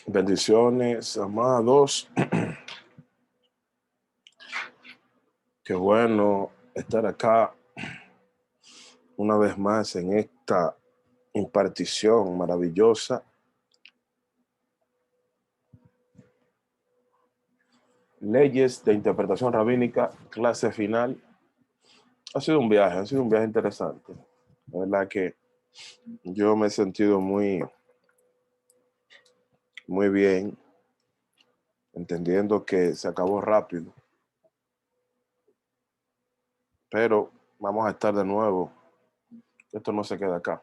Bendiciones, amados. Qué bueno estar acá una vez más en esta impartición maravillosa. Leyes de interpretación rabínica, clase final. Ha sido un viaje interesante. La verdad que yo me he sentido muy bien, entendiendo que se acabó rápido. Pero vamos a estar de nuevo. Esto no se queda acá.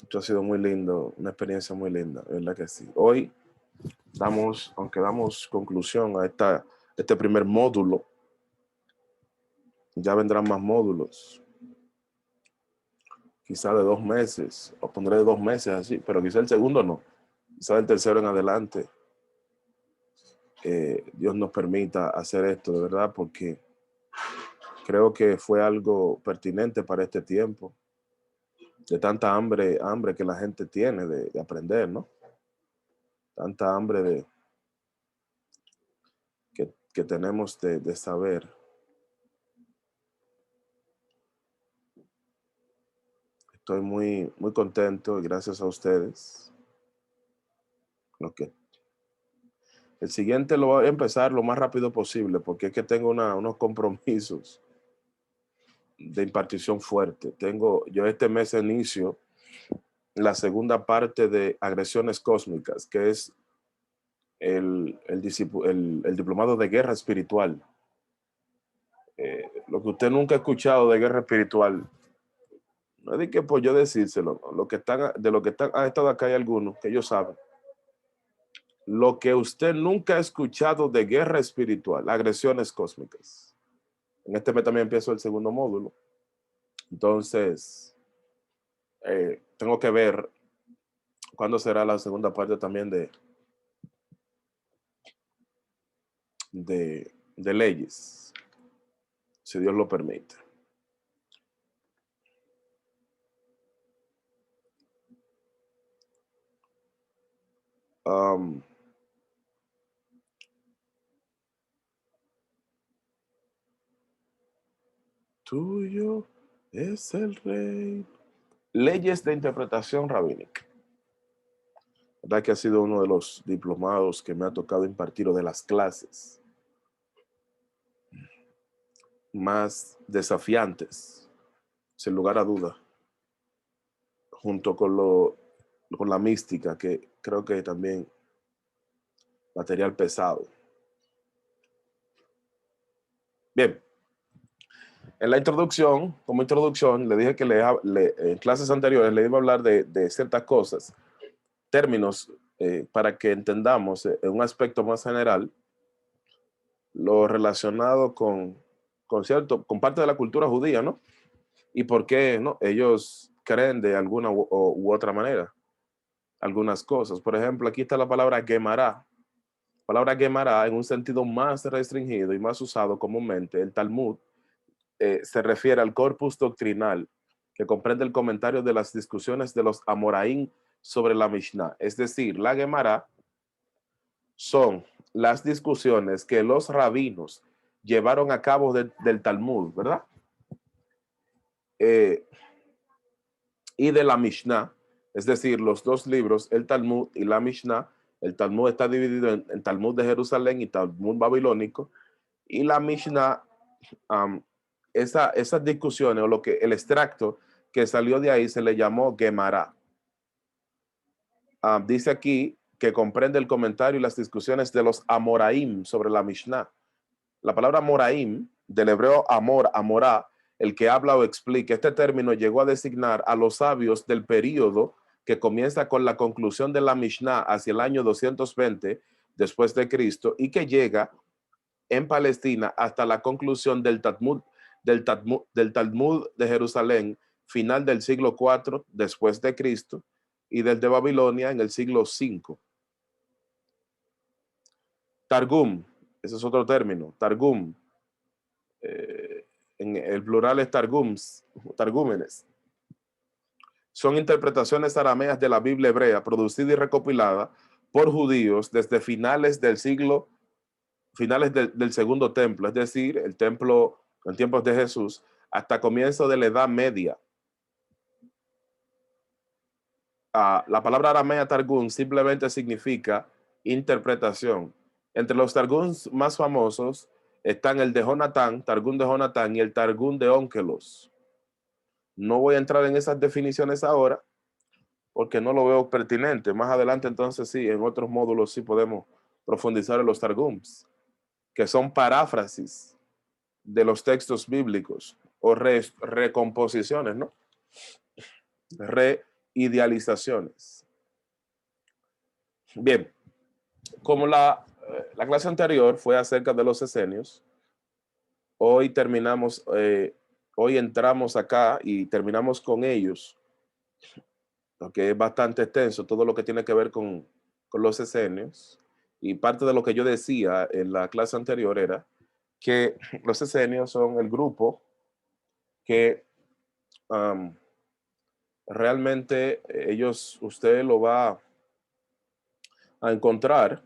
Esto ha sido muy lindo, una experiencia muy linda, ¿verdad que sí? Hoy aunque damos conclusión a este primer módulo, ya vendrán más módulos, quizá de 2 meses, o pondré de 2 meses así, pero quizá el segundo no, quizá el tercero en adelante. Dios nos permita hacer esto, de verdad, porque creo que fue algo pertinente para este tiempo, de tanta hambre que la gente tiene de aprender, ¿no? Tanta hambre que tenemos de saber. Estoy muy contento y gracias a ustedes. Lo que El siguiente lo voy a empezar lo más rápido posible porque es que tengo unos compromisos de impartición fuerte. Yo este mes inicio la segunda parte de agresiones cósmicas, que es el diplomado de guerra espiritual. Lo que usted nunca ha escuchado de guerra espiritual, no es de que por yo decírselo, de lo que han estado acá hay algunos que ellos saben. Lo que usted nunca ha escuchado de guerra espiritual, agresiones cósmicas. En este mes también empiezo el segundo módulo. Entonces, tengo que ver cuándo será la segunda parte también de leyes, si Dios lo permite. Um, Tuyo es el rey. Leyes de interpretación rabínica. La verdad que ha sido uno de los diplomados que me ha tocado impartir, o de las clases más desafiantes, sin lugar a duda, junto con la mística, que creo que también material pesado. Bien, en la introducción, como introducción, le dije que en clases anteriores le iba a hablar de ciertas cosas, términos, para que entendamos en un aspecto más general lo relacionado con parte de la cultura judía, ¿no? Y por qué, ¿no? Ellos creen de alguna u otra manera algunas cosas. Por ejemplo, aquí está la palabra Gemara. Palabra Gemara en un sentido más restringido y más usado comúnmente, el Talmud, se refiere al corpus doctrinal que comprende el comentario de las discusiones de los Amoraín sobre la Mishnah. Es decir, la Gemara son las discusiones que los rabinos llevaron a cabo del Talmud, ¿verdad? Y de la Mishnah, es decir, los dos libros, el Talmud y la Mishnah. El Talmud está dividido en Talmud de Jerusalén y Talmud babilónico, y la Mishnah, um, esas discusiones, o el extracto que salió de ahí, se le llamó Gemara. Dice aquí que comprende el comentario y las discusiones de los Amoraim sobre la Mishnah. La palabra Moraim, del hebreo amor, amorá, el que habla o explica, este término llegó a designar a los sabios del período que comienza con la conclusión de la Mishnah hacia el año 220 después de Cristo, y que llega en Palestina hasta la conclusión del Talmud de Jerusalén, final del siglo IV después de Cristo, y del de Babilonia en el siglo V. Targum, ese es otro término, Targum. En el plural es targums, targúmenes. son interpretaciones arameas de la Biblia hebrea, producida y recopilada por judíos desde finales del segundo templo, es decir, el templo en tiempos de Jesús, hasta comienzo de la Edad Media. La palabra aramea targum simplemente significa interpretación. Entre los targums más famosos están el de Jonatán, Targum de Jonatán, y el Targum de Onkelos. No voy a entrar en esas definiciones ahora porque no lo veo pertinente. Más adelante entonces sí, en otros módulos sí podemos profundizar en los targums, que son paráfrasis de los textos bíblicos o recomposiciones, ¿no? Reidealizaciones. Bien, como la clase anterior fue acerca de los esenios, hoy entramos acá y terminamos con ellos, porque es bastante extenso todo lo que tiene que ver con los esenios. Y parte de lo que yo decía en la clase anterior era que los esenios son el grupo que realmente usted lo va a encontrar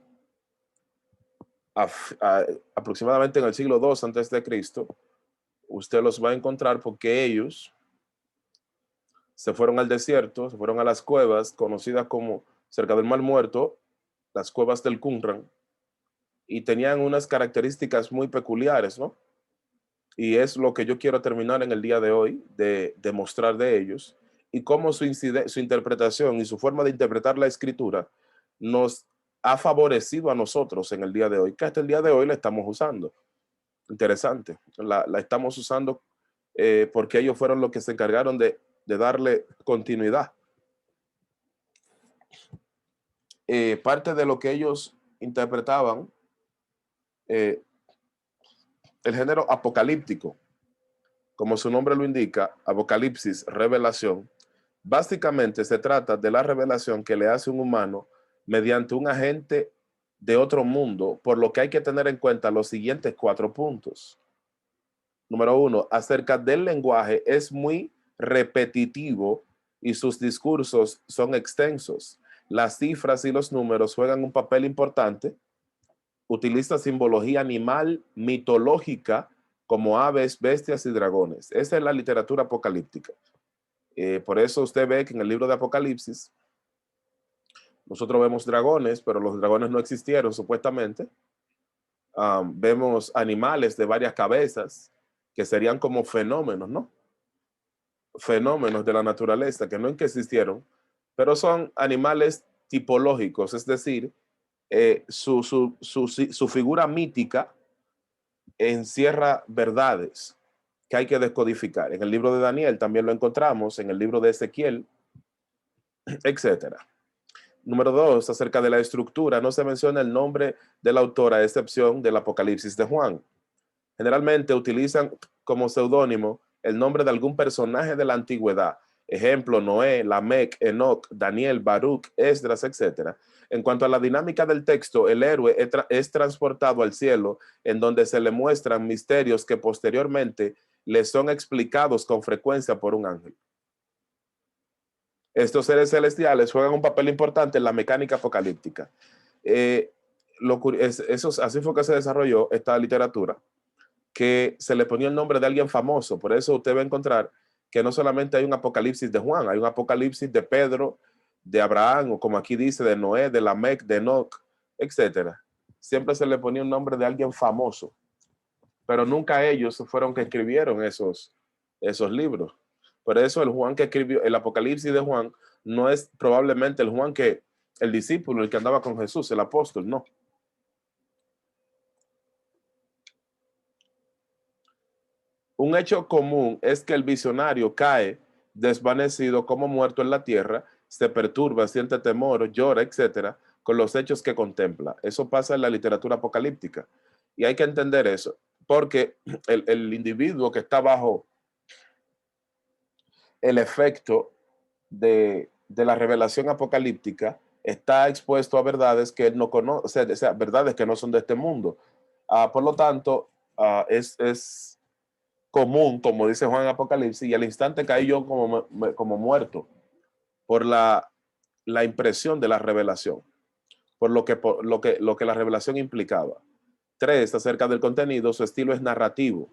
aproximadamente en el siglo II antes de Cristo. Usted los va a encontrar porque ellos se fueron al desierto, se fueron a las cuevas conocidas como cerca del Mar Muerto, las cuevas del Qumran, y tenían unas características muy peculiares, ¿no? Y es lo que yo quiero terminar en el día de hoy, de demostrar de ellos, y cómo su interpretación y su forma de interpretar la escritura nos ha favorecido a nosotros en el día de hoy, que hasta el día de hoy la estamos usando. Interesante, la estamos usando porque ellos fueron los que se encargaron de darle continuidad. Parte de lo que ellos interpretaban, el género apocalíptico, como su nombre lo indica, apocalipsis, revelación, básicamente se trata de la revelación que le hace un humano mediante un agente de otro mundo, por lo que hay que tener en cuenta los siguientes 4 puntos. Número 1, acerca del lenguaje es muy repetitivo y sus discursos son extensos. Las cifras y los números juegan un papel importante. Utiliza simbología animal mitológica como aves, bestias y dragones. Esa es la literatura apocalíptica. Por eso usted ve que en el libro de Apocalipsis nosotros vemos dragones, pero los dragones no existieron supuestamente. Vemos animales de varias cabezas que serían como fenómenos, ¿no? Fenómenos de la naturaleza que no es que existieron, pero son animales tipológicos, es decir, su figura mítica encierra verdades que hay que descodificar. En el libro de Daniel también lo encontramos, en el libro de Ezequiel, etcétera. Número 2, acerca de la estructura, no se menciona el nombre del autor a excepción del Apocalipsis de Juan. Generalmente utilizan como seudónimo el nombre de algún personaje de la antigüedad. Ejemplo, Noé, Lamec, Enoc, Daniel, Baruch, Esdras, etc. En cuanto a la dinámica del texto, el héroe es transportado al cielo, en donde se le muestran misterios que posteriormente le son explicados con frecuencia por un ángel. Estos seres celestiales juegan un papel importante en la mecánica apocalíptica. Así fue que se desarrolló esta literatura, que se le ponía el nombre de alguien famoso. Por eso usted va a encontrar que no solamente hay un apocalipsis de Juan, hay un apocalipsis de Pedro, de Abraham, o como aquí dice, de Noé, de Lamec, de Enoch, etc. Siempre se le ponía un nombre de alguien famoso, pero nunca ellos fueron que escribieron esos libros. Por eso el Juan que escribió el Apocalipsis de Juan no es probablemente el Juan el discípulo, el que andaba con Jesús, el apóstol, no. Un hecho común es que el visionario cae desvanecido como muerto en la tierra, se perturba, siente temor, llora, etcétera, con los hechos que contempla. Eso pasa en la literatura apocalíptica. Y hay que entender eso, porque el individuo que está bajo el efecto de la revelación apocalíptica está expuesto a verdades que él no conoce, o sea, verdades que no son de este mundo. Por lo tanto, es común, como dice Juan en Apocalipsis, y al instante caí yo como muerto. por la impresión de la revelación, por lo que la revelación implicaba. 3, acerca del contenido, su estilo es narrativo.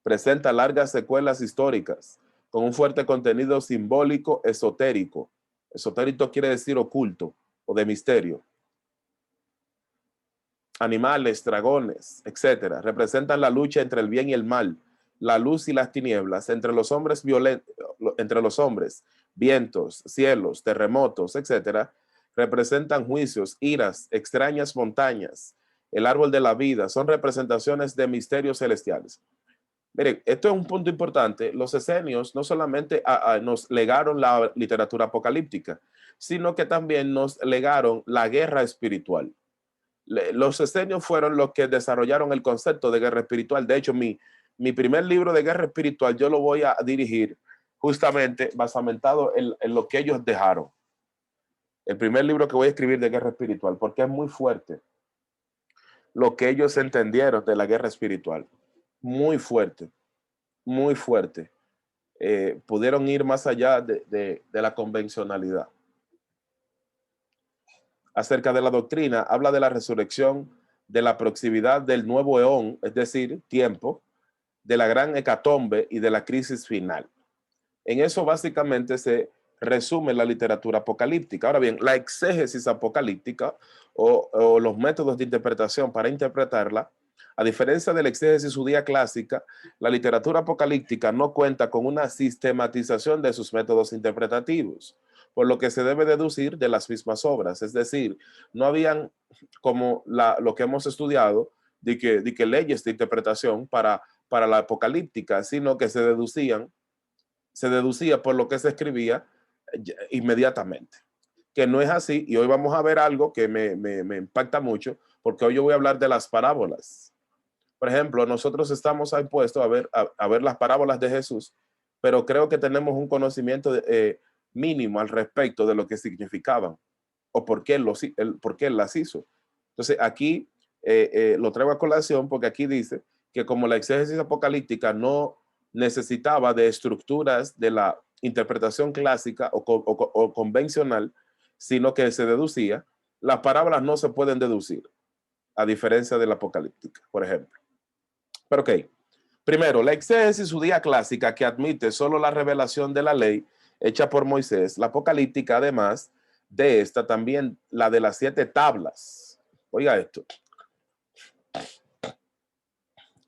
Presenta largas secuelas históricas con un fuerte contenido simbólico esotérico. Esotérico quiere decir oculto o de misterio. Animales, dragones, etcétera, representan la lucha entre el bien y el mal, la luz y las tinieblas, entre los hombres vientos, cielos, terremotos, etcétera, representan juicios, iras, extrañas montañas, el árbol de la vida, son representaciones de misterios celestiales. Miren, esto es un punto importante. Los esenios no solamente nos legaron la literatura apocalíptica, sino que también nos legaron la guerra espiritual. Los esenios fueron los que desarrollaron el concepto de guerra espiritual. De hecho, mi primer libro de guerra espiritual yo lo voy a dirigir justamente basamentado en lo que ellos dejaron. El primer libro que voy a escribir de guerra espiritual, porque es muy fuerte lo que ellos entendieron de la guerra espiritual. Muy fuerte, muy fuerte. Pudieron ir más allá de la convencionalidad. Acerca de la doctrina, habla de la resurrección, de la proximidad del nuevo eón, es decir, tiempo, de la gran hecatombe y de la crisis final. En eso básicamente se resume la literatura apocalíptica. Ahora bien, la exégesis apocalíptica o los métodos de interpretación para interpretarla, a diferencia de la exégesis judía clásica, la literatura apocalíptica no cuenta con una sistematización de sus métodos interpretativos, por lo que se debe deducir de las mismas obras. Es decir, no habían como lo que hemos estudiado de que leyes de interpretación para la apocalíptica, sino que se deducía por lo que se escribía inmediatamente. Que no es así, y hoy vamos a ver algo que me impacta mucho, porque hoy yo voy a hablar de las parábolas. Por ejemplo, nosotros estamos impuestos a ver las parábolas de Jesús, pero creo que tenemos un conocimiento mínimo al respecto de lo que significaban o por qué él las hizo. Entonces, aquí lo traigo a colación porque aquí dice que como la exégesis apocalíptica no necesitaba de estructuras de la interpretación clásica o convencional, sino que se deducía, las parábolas no se pueden deducir, a diferencia de la apocalíptica, por ejemplo. Pero ok, primero, la exégesis judía clásica que admite solo la revelación de la ley hecha por Moisés, la apocalíptica además de esta también la de las 7 tablas. Oiga esto.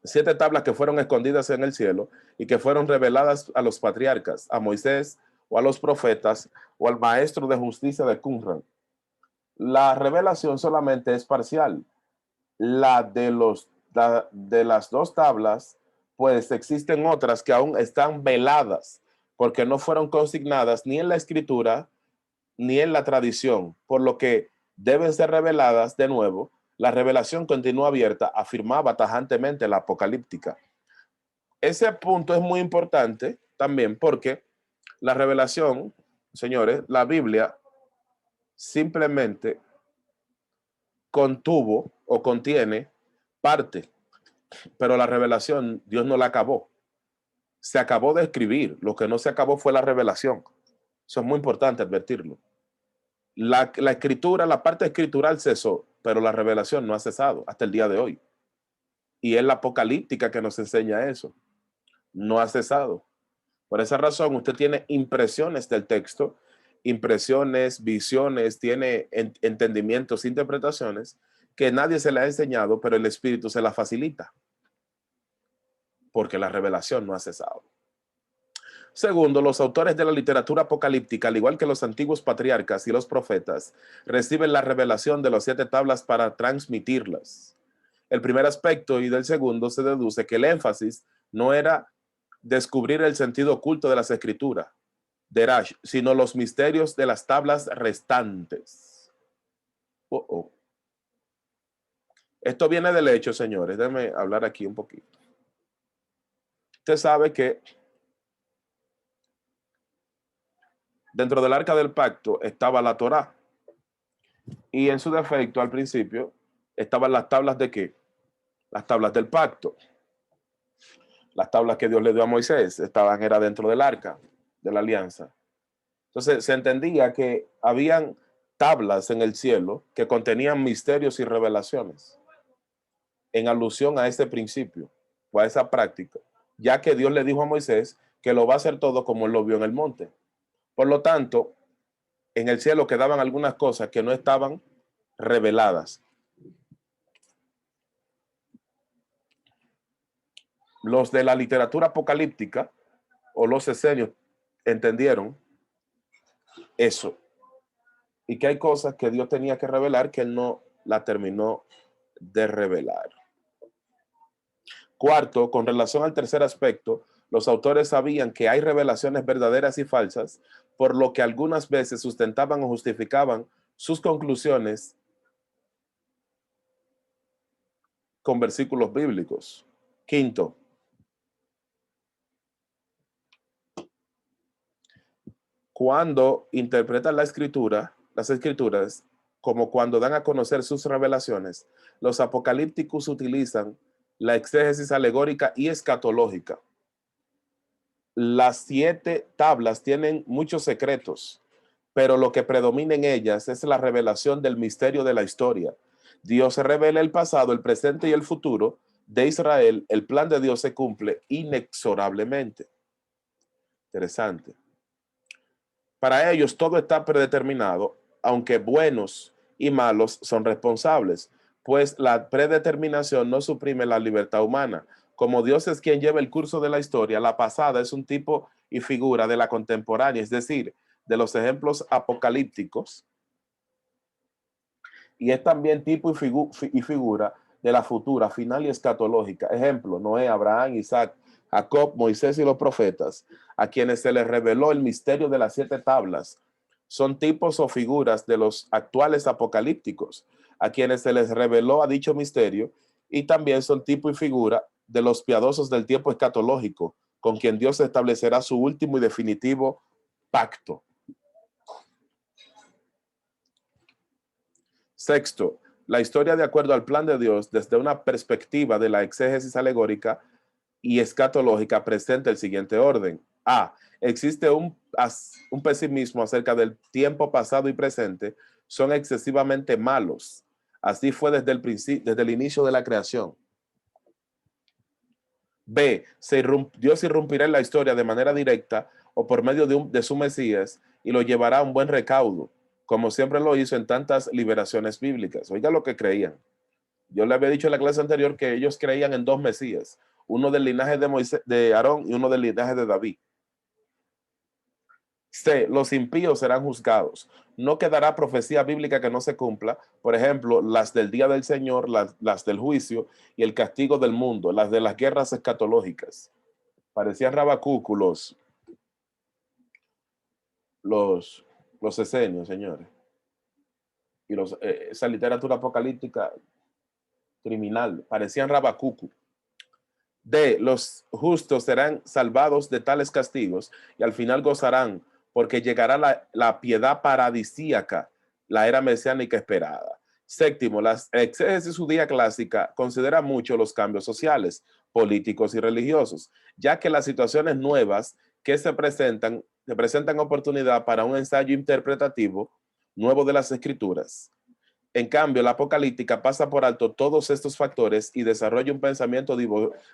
7 tablas que fueron escondidas en el cielo y que fueron reveladas a los patriarcas, a Moisés o a los profetas o al maestro de justicia de Qumran. La revelación solamente es parcial. La de las 2 tablas, pues existen otras que aún están veladas porque no fueron consignadas ni en la escritura ni en la tradición, por lo que deben ser reveladas de nuevo. La revelación continúa abierta, afirmaba tajantemente la apocalíptica. Ese punto es muy importante también porque la revelación, señores, la Biblia simplemente contuvo o contiene parte, pero la revelación Dios no la acabó. Se acabó de escribir, lo que no se acabó fue la revelación. Eso es muy importante advertirlo. La escritura, la parte escritural cesó, pero la revelación no ha cesado hasta el día de hoy. Y es la apocalíptica que nos enseña eso. No ha cesado. Por esa razón, usted tiene impresiones del texto, impresiones, visiones, tiene entendimientos, interpretaciones que nadie se le ha enseñado, pero el Espíritu se la facilita. Porque la revelación no ha cesado. Segundo, los autores de la literatura apocalíptica, al igual que los antiguos patriarcas y los profetas, reciben la revelación de las 7 tablas para transmitirlas. El primer aspecto y del segundo se deduce que el énfasis no era descubrir el sentido oculto de las escrituras, de Rash, sino los misterios de las tablas restantes. Esto viene del hecho, señores. Déjenme hablar aquí un poquito. Usted sabe que dentro del arca del pacto estaba la Torá. Y en su defecto, al principio, estaban las tablas de ¿qué? Las tablas del pacto. Las tablas que Dios le dio a Moisés era dentro del arca de la alianza. Entonces se entendía que habían tablas en el cielo que contenían misterios y revelaciones en alusión a este principio o a esa práctica, ya que Dios le dijo a Moisés que lo va a hacer todo como él lo vio en el monte. Por lo tanto, en el cielo quedaban algunas cosas que no estaban reveladas. Los de la literatura apocalíptica o los esenios entendieron eso y que hay cosas que Dios tenía que revelar que él no la terminó de revelar. Cuarto, con relación al tercer aspecto, los autores sabían que hay revelaciones verdaderas y falsas, por lo que algunas veces sustentaban o justificaban sus conclusiones con versículos bíblicos. Quinto, cuando interpretan las escrituras, como cuando dan a conocer sus revelaciones, los apocalípticos utilizan la exégesis alegórica y escatológica. Las 7 tablas tienen muchos secretos, pero lo que predomina en ellas es la revelación del misterio de la historia. Dios revela el pasado, el presente y el futuro de Israel. El plan de Dios se cumple inexorablemente. Interesante. Para ellos todo está predeterminado, aunque buenos y malos son responsables, pues la predeterminación no suprime la libertad humana. Como Dios es quien lleva el curso de la historia, la pasada es un tipo y figura de la contemporánea, es decir, de los ejemplos apocalípticos, y es también tipo y figura de la futura, final y escatológica. Ejemplo, Noé, Abraham, Isaac, Jacob, Moisés y los profetas, a quienes se les reveló el misterio de las 7 tablas. Son tipos o figuras de los actuales apocalípticos, a quienes se les reveló a dicho misterio, y también son tipo y figura de los piadosos del tiempo escatológico, con quien Dios establecerá su último y definitivo pacto. Sexto, la historia de acuerdo al plan de Dios desde una perspectiva de la exégesis alegórica y escatológica presenta el siguiente orden. A. Existe un pesimismo acerca del tiempo pasado y presente. Son excesivamente malos. Así fue desde el inicio de la creación. B. Dios irrumpirá en la historia de manera directa o por medio de su Mesías y lo llevará a un buen recaudo, como siempre lo hizo en tantas liberaciones bíblicas. Oiga lo que creían. Yo le había dicho en la clase anterior que ellos creían en 2 Mesías, uno del linaje de Moisés, de Aarón, y uno del linaje de David. C. Los impíos serán juzgados. No quedará profecía bíblica que no se cumpla. Por ejemplo, las del día del Señor, las del juicio y el castigo del mundo, las de las guerras escatológicas. Parecían rabacúculos los, los esenios, señores. Y esa literatura apocalíptica criminal, parecían rabacucu. D. Los justos serán salvados de tales castigos y al final gozarán, porque llegará la piedad paradisíaca, la era mesiánica esperada. Séptimo, la exégesis judía clásica considera mucho los cambios sociales, políticos y religiosos, ya que las situaciones nuevas que se presentan oportunidad para un ensayo interpretativo nuevo de las escrituras. En cambio, la apocalíptica pasa por alto todos estos factores y desarrolla un pensamiento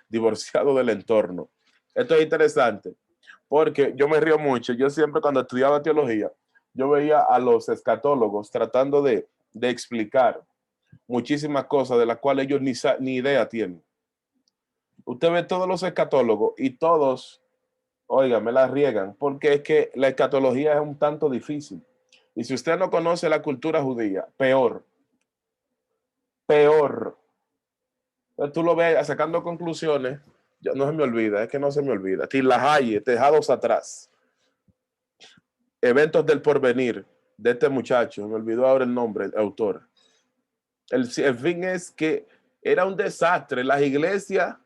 divorciado del entorno. Esto es interesante porque yo me río mucho. Yo siempre cuando estudiaba teología, yo veía a los escatólogos tratando de explicar muchísimas cosas de las cuales ellos ni idea tienen. Usted ve todos los escatólogos y todos, oiga, me la riegan porque es que la escatología es un tanto difícil. Y si usted no conoce la cultura judía, peor. Peor. Entonces, tú lo ves sacando conclusiones. No se me olvida, es que no se me olvida. Tilahaye, Tejados Atrás. Eventos del porvenir de este muchacho. Me olvidó ahora el nombre, el autor. El fin es que era un desastre. Las iglesias,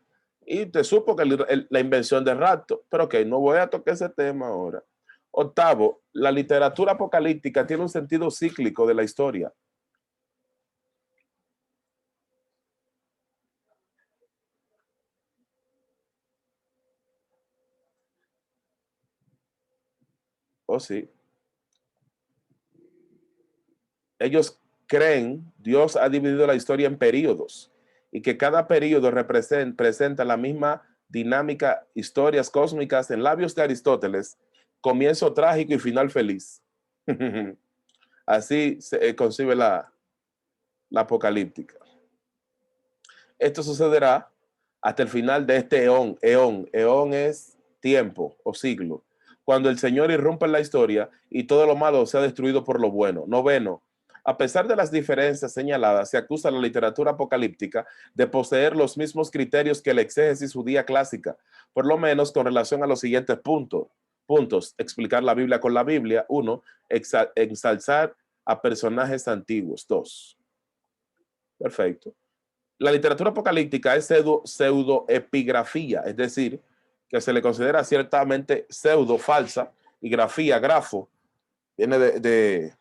y te supo que la invención del rapto. Pero ok, no voy a tocar ese tema ahora. Octavo, la literatura apocalíptica tiene un sentido cíclico de la historia. Oh, sí. Ellos creen, Dios ha dividido la historia en periodos y que cada periodo presenta la misma dinámica, historias cósmicas en labios de Aristóteles, comienzo trágico y final feliz. Así se concibe la apocalíptica. Esto sucederá hasta el final de este eón. Eón es tiempo o siglo. Cuando el Señor irrumpe en la historia y todo lo malo sea destruido por lo bueno. Noveno, a pesar de las diferencias señaladas, se acusa a la literatura apocalíptica de poseer los mismos criterios que la exégesis judía clásica, por lo menos con relación a los siguientes puntos. Explicar la Biblia con la Biblia. 1. Ensalzar a personajes antiguos. 2. Perfecto. La literatura apocalíptica es pseudoepigrafía, es decir, que se le considera ciertamente pseudo, falsa, y grafía, grafo, viene de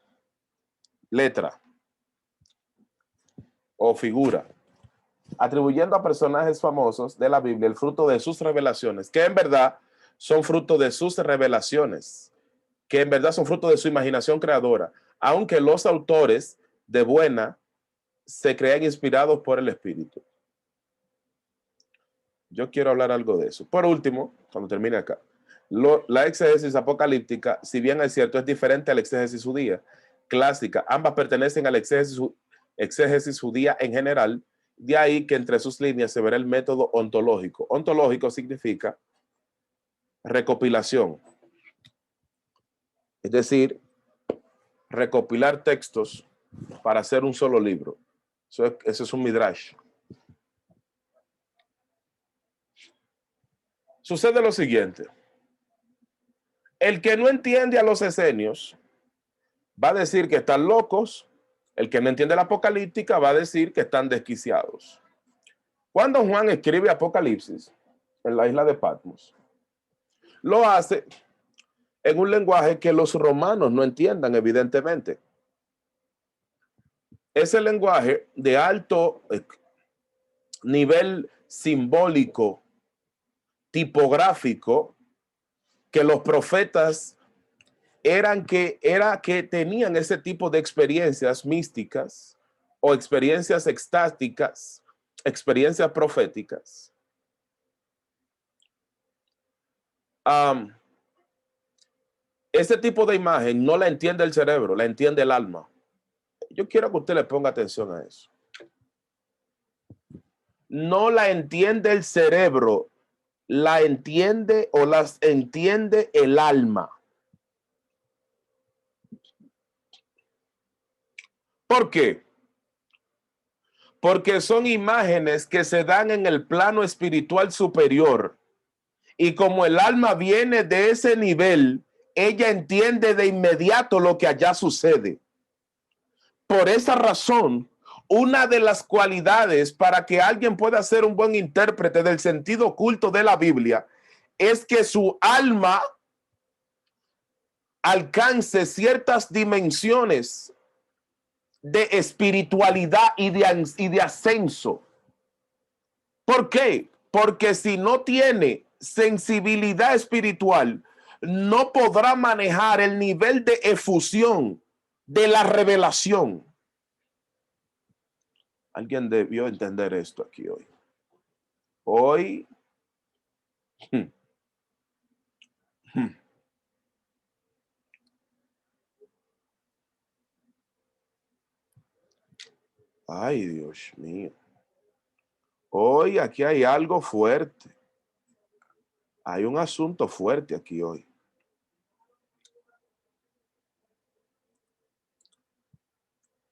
letra o figura, atribuyendo a personajes famosos de la Biblia el fruto de sus revelaciones, que en verdad son fruto de sus revelaciones, que en verdad son fruto de su imaginación creadora, aunque los autores de buena se crean inspirados por el Espíritu. Yo quiero hablar algo de eso. Por último, cuando termine acá, la exégesis apocalíptica, si bien es cierto, es diferente a la exégesis judía clásica. Ambas pertenecen a la exégesis judía en general. De ahí que entre sus líneas se verá el método ontológico. Ontológico significa recopilación. Es decir, recopilar textos para hacer un solo libro. Eso es un midrash. Sucede lo siguiente. El que no entiende a los esenios va a decir que están locos. El que no entiende la apocalíptica va a decir que están desquiciados. Cuando Juan escribe Apocalipsis en la isla de Patmos, lo hace en un lenguaje que los romanos no entiendan, evidentemente. Ese lenguaje de alto nivel simbólico, tipográfico, que los profetas era que tenían ese tipo de experiencias místicas o experiencias extáticas, experiencias proféticas. Ese tipo de imagen no la entiende el cerebro, la entiende el alma. Yo quiero que usted le ponga atención a eso. No la entiende el cerebro, la entiende o las entiende el alma. ¿Por qué? Porque son imágenes que se dan en el plano espiritual superior. Y como el alma viene de ese nivel, ella entiende de inmediato lo que allá sucede. Por esa razón, una de las cualidades para que alguien pueda ser un buen intérprete del sentido oculto de la Biblia es que su alma alcance ciertas dimensiones de espiritualidad y de ascenso. ¿Por qué? Porque si no tiene sensibilidad espiritual, no podrá manejar el nivel de efusión de la revelación. Alguien debió entender esto aquí hoy. Hoy, ay, Dios mío. Hoy aquí hay algo fuerte. Hay un asunto fuerte aquí hoy.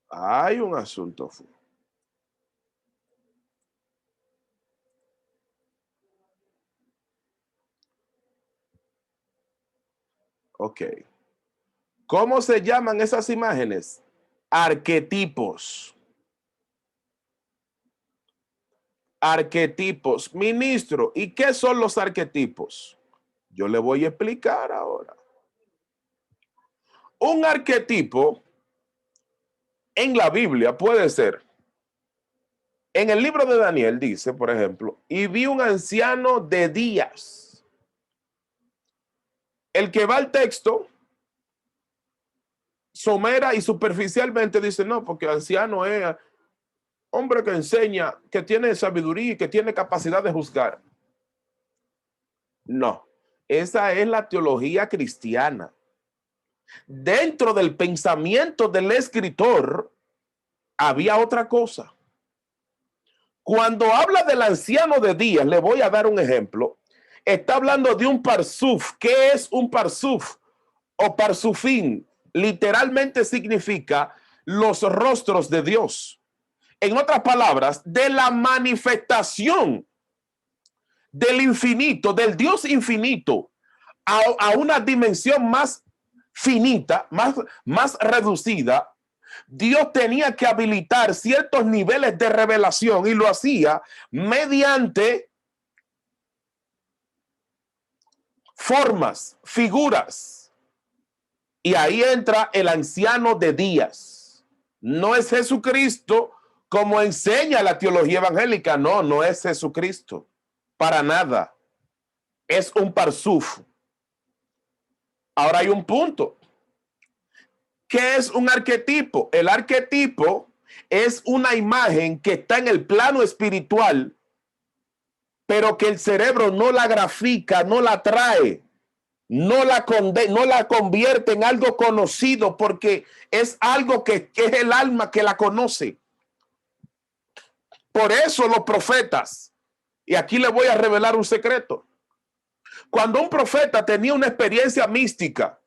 Hay un asunto fuerte. Ok. ¿Cómo se llaman esas imágenes? Arquetipos. Arquetipos. Ministro, ¿y qué son los arquetipos? Yo le voy a explicar ahora. Un arquetipo en la Biblia puede ser, en el libro de Daniel dice, por ejemplo, y vi un anciano de días. El que va al texto somera y superficialmente dice, no, porque anciano es hombre que enseña, que tiene sabiduría y que tiene capacidad de juzgar. No, esa es la teología cristiana. Dentro del pensamiento del escritor había otra cosa. Cuando habla del anciano de días, le voy a dar un ejemplo. Está hablando de un parsuf. ¿Qué es un parsuf o parsufín? Literalmente significa los rostros de Dios. En otras palabras, de la manifestación del infinito, del Dios infinito, a una dimensión más finita, más reducida. Dios tenía que habilitar ciertos niveles de revelación y lo hacía mediante formas, figuras. Y ahí entra el anciano de días. No es Jesucristo como enseña la teología evangélica. No, no es Jesucristo. Para nada. Es un parsuf. Ahora hay un punto. ¿Qué es un arquetipo? El arquetipo es una imagen que está en el plano espiritual, pero que el cerebro no la grafica, no la trae, no la convierte en algo conocido, porque es algo que es el alma que la conoce. Por eso los profetas, y aquí le voy a revelar un secreto. Cuando un profeta tenía una experiencia mística,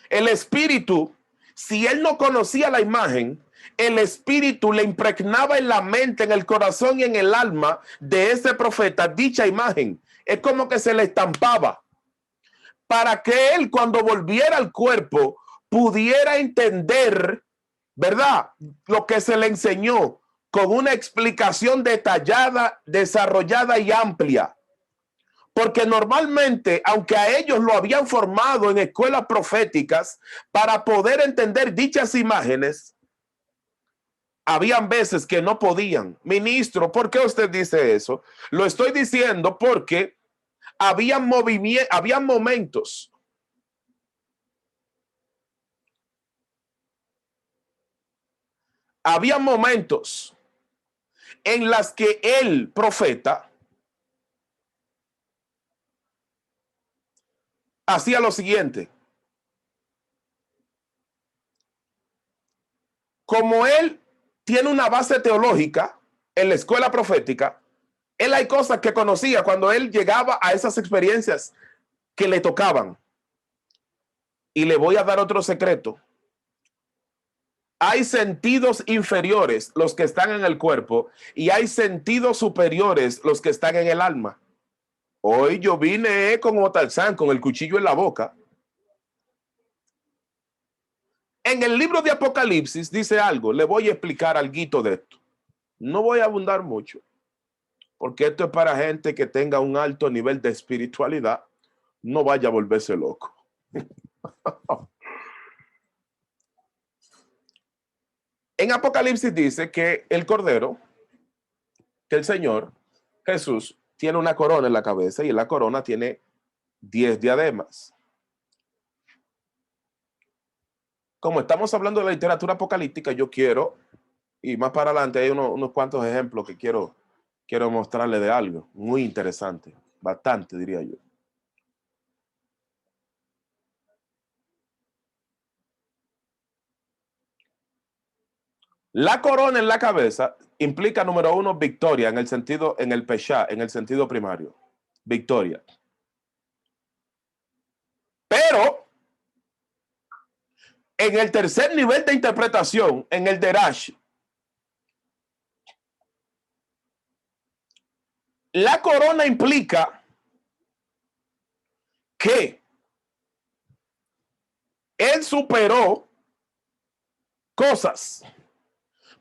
el espíritu, si él no conocía la imagen, el espíritu le impregnaba en la mente, en el corazón y en el alma de ese profeta dicha imagen. Es como que se le estampaba para que él, cuando volviera al cuerpo, pudiera entender, ¿verdad?, lo que se le enseñó con una explicación detallada, desarrollada y amplia. Porque normalmente, aunque a ellos lo habían formado en escuelas proféticas para poder entender dichas imágenes, habían veces que no podían. Ministro, ¿por qué usted dice eso? Lo estoy diciendo porque habían momentos en las que el profeta hacía lo siguiente. Como él tiene una base teológica en la escuela profética, él hay cosas que conocía cuando él llegaba a esas experiencias que le tocaban. Y le voy a dar otro secreto. Hay sentidos inferiores, los que están en el cuerpo, y hay sentidos superiores, los que están en el alma. Hoy yo vine como Tarzán, con el cuchillo en la boca. En el libro de Apocalipsis dice algo, le voy a explicar algo de esto. No voy a abundar mucho, porque esto es para gente que tenga un alto nivel de espiritualidad. No vaya a volverse loco. En Apocalipsis dice que el Cordero, que el Señor Jesús, tiene una corona en la cabeza y en la corona tiene 10 diademas. Como estamos hablando de la literatura apocalíptica, yo quiero, y más para adelante hay unos cuantos ejemplos que quiero mostrarle de algo muy interesante, bastante diría yo. La corona en la cabeza implica, número uno, victoria en el sentido, en el peshá, en el sentido primario. Victoria. Pero en el tercer nivel de interpretación, en el derash, la corona implica que él superó cosas.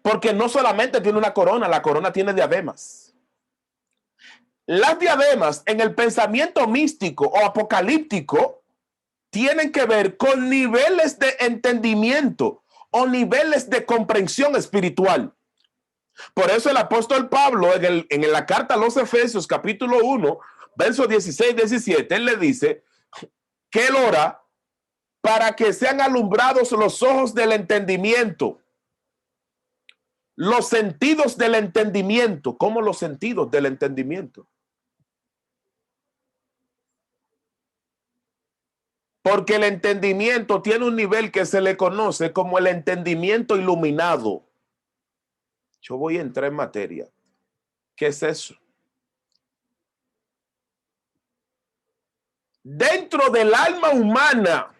Porque no solamente tiene una corona, la corona tiene diademas. Las diademas en el pensamiento místico o apocalíptico tienen que ver con niveles de entendimiento o niveles de comprensión espiritual. Por eso el apóstol Pablo en la carta a los Efesios capítulo 1, versos 16 y 17, él le dice, que él ora para que sean alumbrados los ojos del entendimiento, los sentidos del entendimiento. ¿Cómo los sentidos del entendimiento? Porque el entendimiento tiene un nivel que se le conoce como el entendimiento iluminado. Yo voy a entrar en materia. ¿Qué es eso? Dentro del alma humana,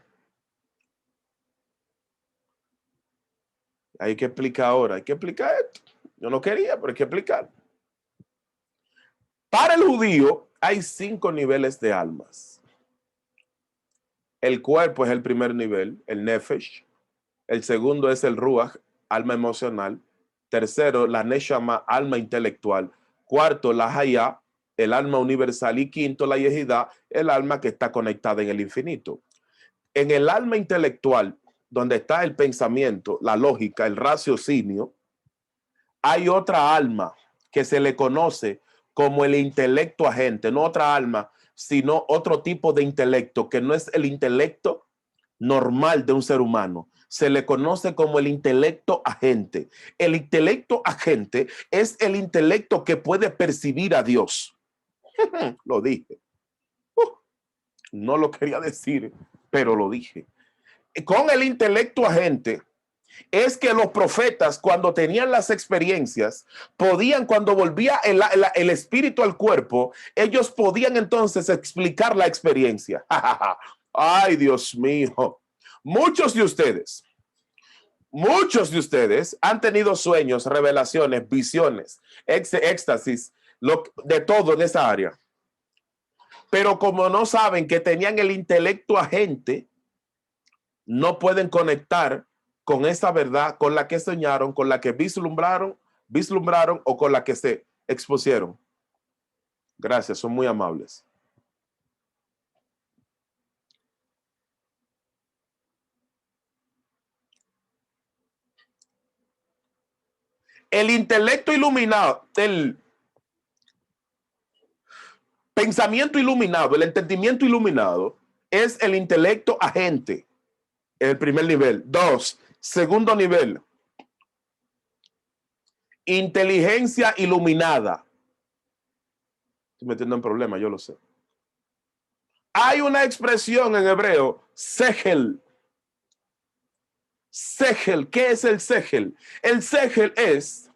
hay que explicar ahora, hay que explicar esto. Yo no quería, pero hay que explicar. Para el judío hay 5 niveles de almas. El cuerpo es el primer nivel, el nefesh. El segundo es el ruach, alma emocional. Tercero, la neshama, alma intelectual. Cuarto, la hayá, el alma universal. Y quinto, la yehidá, el alma que está conectada en el infinito. En el alma intelectual, donde está el pensamiento, la lógica, el raciocinio, hay otra alma que se le conoce como el intelecto agente, no otra alma, sino otro tipo de intelecto, que no es el intelecto normal de un ser humano. Se le conoce como el intelecto agente. El intelecto agente es el intelecto que puede percibir a Dios. Lo dije. No lo quería decir, pero lo dije. Con el intelecto agente es que los profetas, cuando tenían las experiencias, podían, cuando volvía el espíritu al cuerpo, ellos podían entonces explicar la experiencia. Ay, Dios mío. Muchos de ustedes han tenido sueños, revelaciones, visiones, éxtasis, de todo en esa área. Pero como no saben que tenían el intelecto agente, no pueden conectar con esa verdad con la que soñaron, con la que vislumbraron o con la que se expusieron. Gracias, son muy amables. El intelecto iluminado, el pensamiento iluminado, el entendimiento iluminado es el intelecto agente, el primer nivel. 2, segundo nivel, inteligencia iluminada. Estoy metiendo en problemas, yo lo sé. Hay una expresión en hebreo, sehel. Sehel, ¿qué es el sehel? El sehel es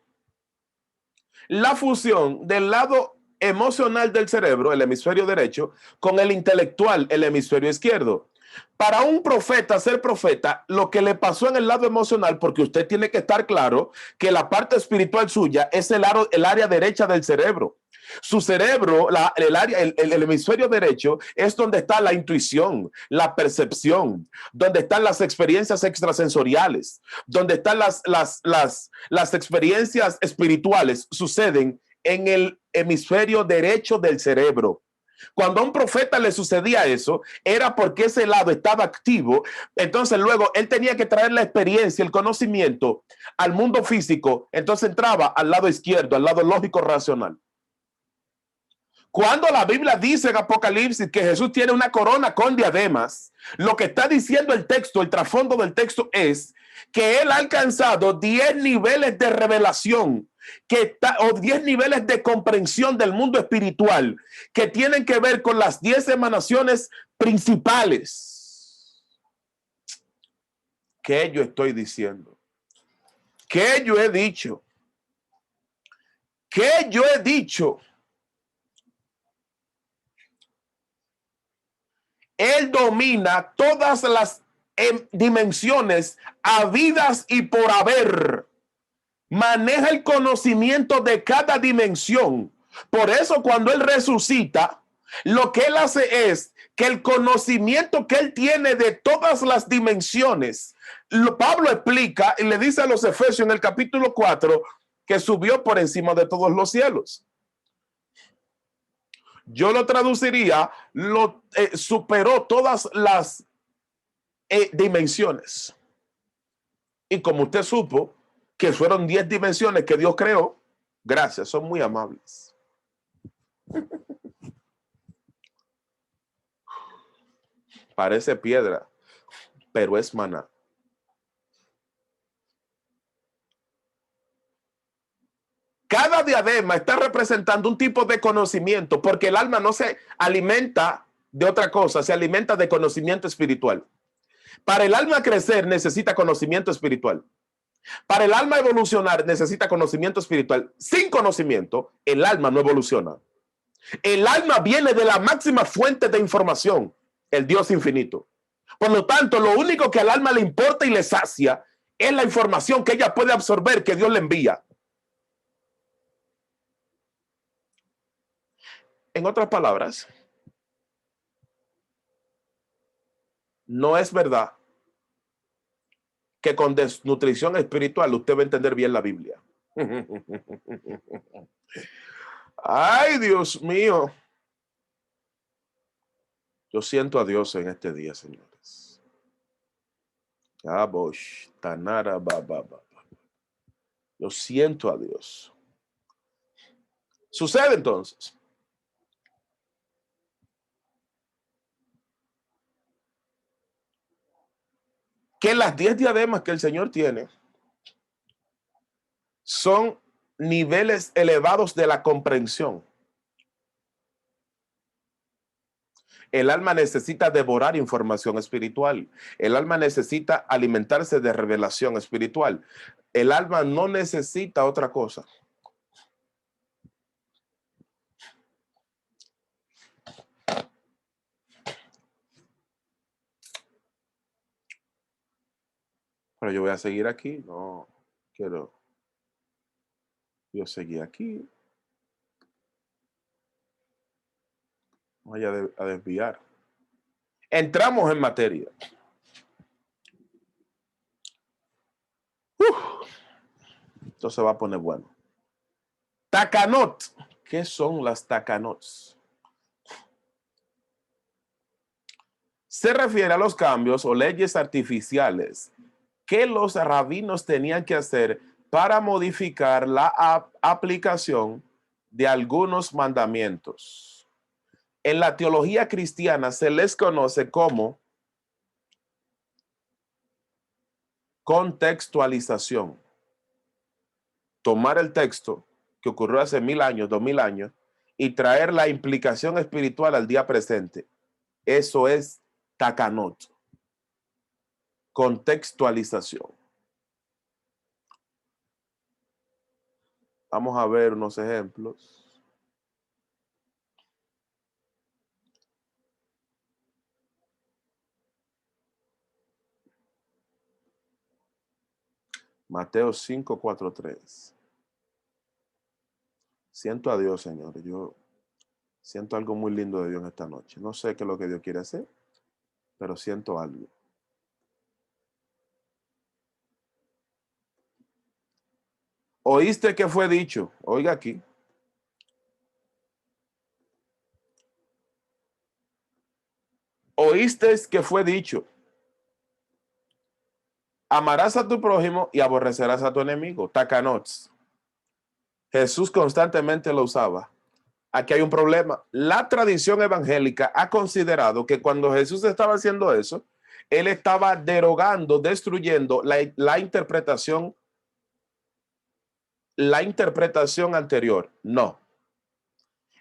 la fusión del lado emocional del cerebro, el hemisferio derecho, con el intelectual, el hemisferio izquierdo. Para un profeta ser profeta, lo que le pasó en el lado emocional, porque usted tiene que estar claro que la parte espiritual suya es el área derecha del cerebro. Su cerebro, el hemisferio derecho, es donde está la intuición, la percepción, donde están las experiencias extrasensoriales, donde están las experiencias espirituales, suceden en el hemisferio derecho del cerebro. Cuando a un profeta le sucedía eso, era porque ese lado estaba activo. Entonces luego él tenía que traer la experiencia, el conocimiento al mundo físico. Entonces entraba al lado izquierdo, al lado lógico racional. Cuando la Biblia dice en Apocalipsis que Jesús tiene una corona con diademas, lo que está diciendo el texto, el trasfondo del texto es que él ha alcanzado 10 niveles de revelación o 10 niveles de comprensión del mundo espiritual que tienen que ver con las 10 emanaciones principales. ¿Qué yo estoy diciendo? ¿Qué yo he dicho? ¿Qué yo he dicho? Él domina todas las dimensiones habidas y por haber. Maneja el conocimiento de cada dimensión. Por eso cuando él resucita, lo que él hace es que el conocimiento que él tiene de todas las dimensiones, Pablo explica y le dice a los Efesios en el capítulo 4 que subió por encima de todos los cielos. Yo lo traduciría, superó todas las dimensiones. Y como usted supo que fueron 10 dimensiones que Dios creó, gracias, son muy amables. Parece piedra, pero es maná. Cada diadema está representando un tipo de conocimiento, porque el alma no se alimenta de otra cosa, se alimenta de conocimiento espiritual. Para el alma crecer necesita conocimiento espiritual. Para el alma evolucionar necesita conocimiento espiritual. Sin conocimiento, el alma no evoluciona. El alma viene de la máxima fuente de información, el Dios infinito. Por lo tanto, lo único que al alma le importa y le sacia es la información que ella puede absorber, que Dios le envía. En otras palabras, no es verdad que con desnutrición espiritual usted va a entender bien la Biblia. Ay, Dios mío. Yo siento a Dios en este día, señores. Yo siento a Dios. Sucede entonces que las 10 diademas que el Señor tiene son niveles elevados de la comprensión. El alma necesita devorar información espiritual. El alma necesita alimentarse de revelación espiritual. El alma no necesita otra cosa. Pero yo voy a seguir aquí. No, quiero. Yo seguí aquí. Voy a desviar. Entramos en materia. Esto se va a poner bueno. Takanot. ¿Qué son las takanots? Se refiere a los cambios o leyes artificiales que los rabinos tenían que hacer para modificar la aplicación de algunos mandamientos. En la teología cristiana se les conoce como contextualización. Tomar el texto que ocurrió hace 1000 años, 2000 años, y traer la implicación espiritual al día presente. Eso es takanot. Contextualización. Vamos a ver unos ejemplos. Mateo 5, 4, 3. Siento a Dios, Señor. Yo siento algo muy lindo de Dios en esta noche. No sé qué es lo que Dios quiere hacer, pero siento algo. ¿Oíste que fue dicho? Oiga aquí. ¿Oíste que fue dicho? Amarás a tu prójimo y aborrecerás a tu enemigo. Takanots. Jesús constantemente lo usaba. Aquí hay un problema. La tradición evangélica ha considerado que cuando Jesús estaba haciendo eso, él estaba derogando, destruyendo la interpretación anterior. No.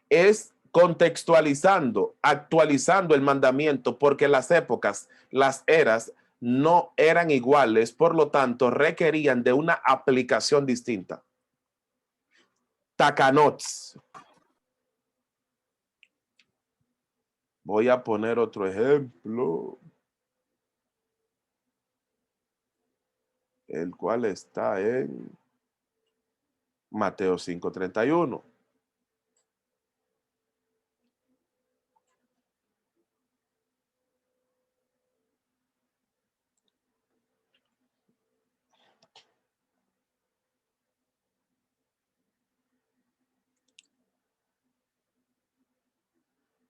Es contextualizando, actualizando el mandamiento, porque las épocas, las eras no eran iguales, por lo tanto requerían de una aplicación distinta. Takanots. Voy a poner otro ejemplo, el cual está en Mateo 5:31.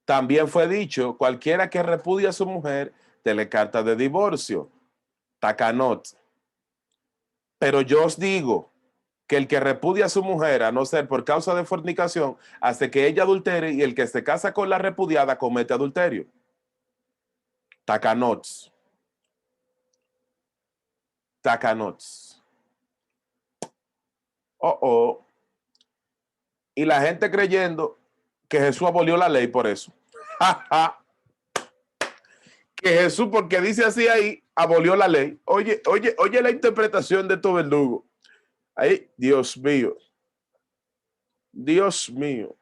También fue dicho, cualquiera que repudie a su mujer, dele carta de divorcio. Takanot. Pero yo os digo que el que repudia a su mujer, a no ser por causa de fornicación, hace que ella adultere, y el que se casa con la repudiada comete adulterio. Takanots. Takanots. Y la gente creyendo que Jesús abolió la ley por eso. Que Jesús, porque dice así ahí, abolió la ley. Oye la interpretación de estos verdugos. Ahí, Dios mío. Dios mío.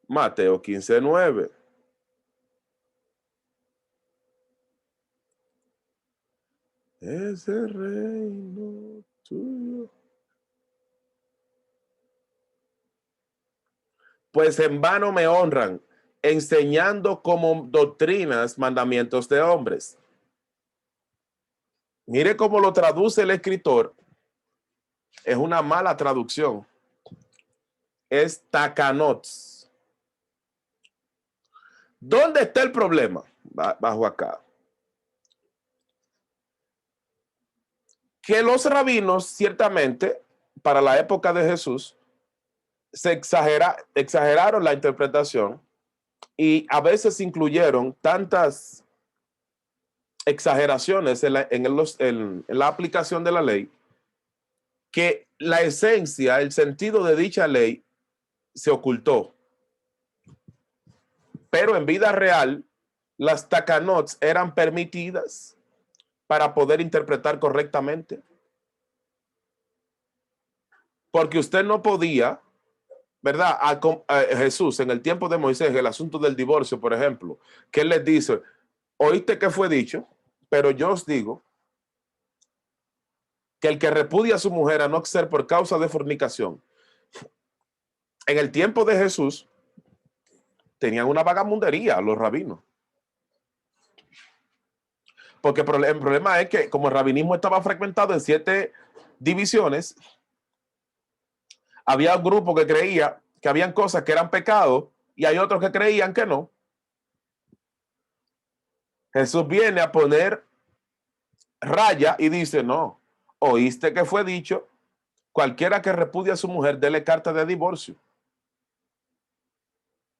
Mateo 15:9. Ese reino tuyo. Pues en vano me honran, enseñando como doctrinas mandamientos de hombres. Mire cómo lo traduce el escritor. Es una mala traducción. Es takanots. ¿Dónde está el problema? Bajo acá. Que los rabinos, ciertamente, para la época de Jesús, exageraron la interpretación y a veces incluyeron tantas exageraciones en la aplicación de la ley que la esencia, el sentido de dicha ley se ocultó. Pero en vida real, las takanots eran permitidas para poder interpretar correctamente. Porque usted no podía, ¿verdad? A Jesús, en el tiempo de Moisés, el asunto del divorcio, por ejemplo, que él les dice, oíste que fue dicho, pero yo os digo que el que repudia a su mujer a no ser por causa de fornicación. En el tiempo de Jesús, tenían una vagamundería los rabinos. Porque el problema es que como el rabinismo estaba fragmentado en 7 divisiones, había un grupo que creía que habían cosas que eran pecados y hay otros que creían que no. Jesús viene a poner raya y dice, no, oíste que fue dicho, cualquiera que repudia a su mujer, dele carta de divorcio.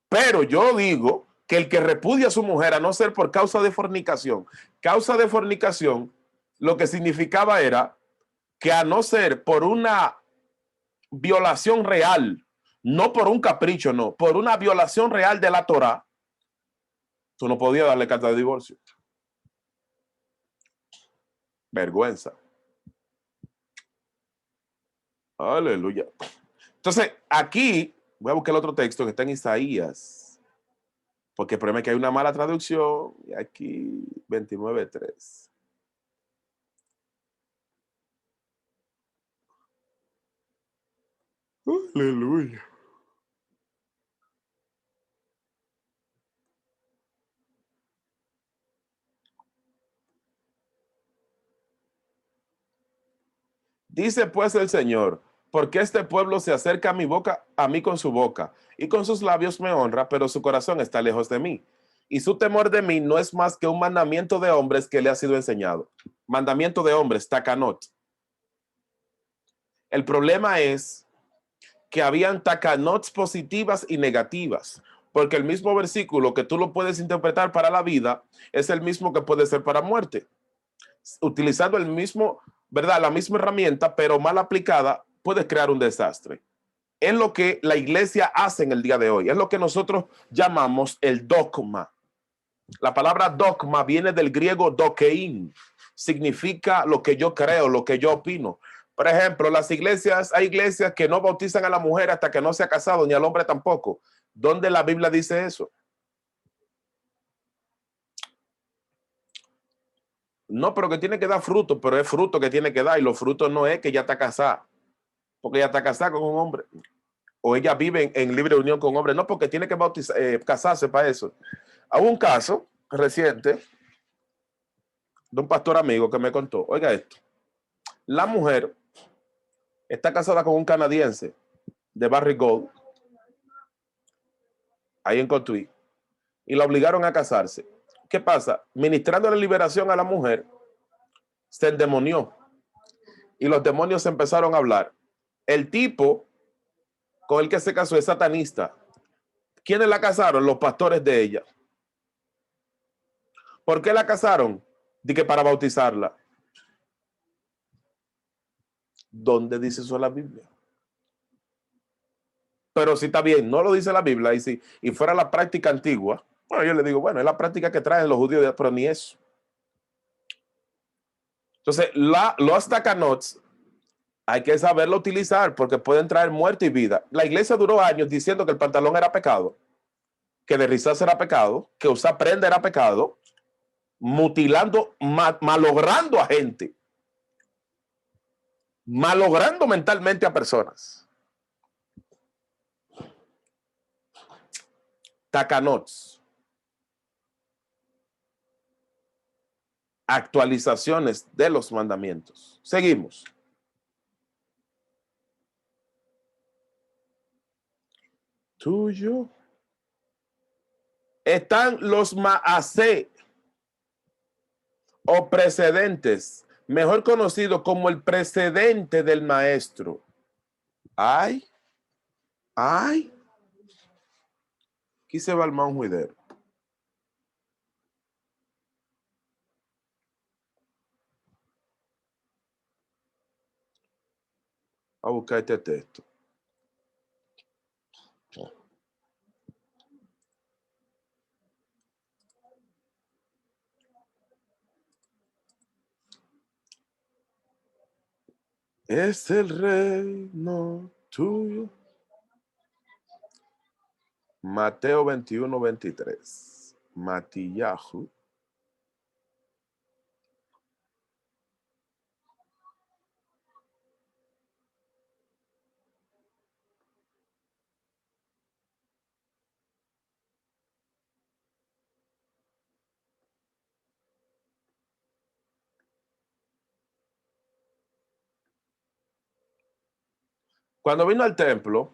Pero yo digo que el que repudia a su mujer a no ser por causa de fornicación, lo que significaba era que a no ser por una violación real, no por un capricho, no, por una violación real de la Torá, tú no podías darle carta de divorcio. Vergüenza. Aleluya. Entonces, aquí voy a buscar el otro texto que está en Isaías, porque el problema es que hay una mala traducción, y aquí 29:3. Aleluya. Dice pues el Señor, porque este pueblo se acerca a mí con su boca, y con sus labios me honra, pero su corazón está lejos de mí. Y su temor de mí no es más que un mandamiento de hombres que le ha sido enseñado. Mandamiento de hombres, takanot. El problema es que habían takanots positivas y negativas, porque el mismo versículo que tú lo puedes interpretar para la vida es el mismo que puede ser para muerte. Utilizando el mismo, ¿verdad? La misma herramienta, pero mal aplicada, puede crear un desastre. Es lo que la iglesia hace en el día de hoy. Es lo que nosotros llamamos el dogma. La palabra dogma viene del griego dokein. Significa lo que yo creo, lo que yo opino. Por ejemplo, hay iglesias que no bautizan a la mujer hasta que no se ha casado, ni al hombre tampoco. ¿Dónde la Biblia dice eso? No, pero que tiene que dar fruto, pero es fruto que tiene que dar, y los frutos no es que ya está casada, porque ella está casada con un hombre, o ella vive en libre unión con un hombre, no, porque tiene que casarse para eso. Hubo un caso reciente de un pastor amigo que me contó, oiga esto, la mujer está casada con un canadiense de Barry Gold, ahí en Cotuí, y la obligaron a casarse. ¿Qué pasa? Ministrando la liberación a la mujer, se endemonió y los demonios empezaron a hablar. El tipo con el que se casó es satanista. ¿Quiénes la casaron? Los pastores de ella. ¿Por qué la casaron? Dije para bautizarla. ¿Dónde dice eso la Biblia? Pero si está bien, no lo dice la Biblia, y fuera la práctica antigua, bueno, yo le digo, bueno, es la práctica que traen los judíos, pero ni eso. Entonces, los takanots hay que saberlo utilizar porque pueden traer muerte y vida. La iglesia duró años diciendo que el pantalón era pecado, que derrizarse era pecado, que usar prenda era pecado, mutilando, malogrando a gente, malogrando mentalmente a personas. Takanots. Actualizaciones de los mandamientos. Seguimos. Tuyo. Están los maasé o precedentes, mejor conocido como el precedente del maestro. Ay, ay. Aquí se va el man juidero. A buscar este texto. Es el reino tuyo. Mateo 21:23. Matillahu. Cuando vino al templo,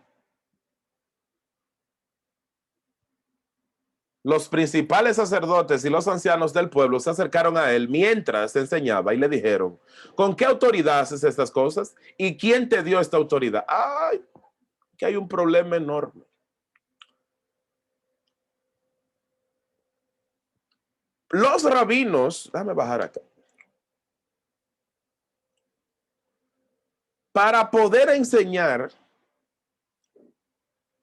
los principales sacerdotes y los ancianos del pueblo se acercaron a él mientras enseñaba y le dijeron, ¿con qué autoridad haces estas cosas? ¿Y quién te dio esta autoridad? Ay, que hay un problema enorme. Los rabinos, déjame bajar acá, para poder enseñar,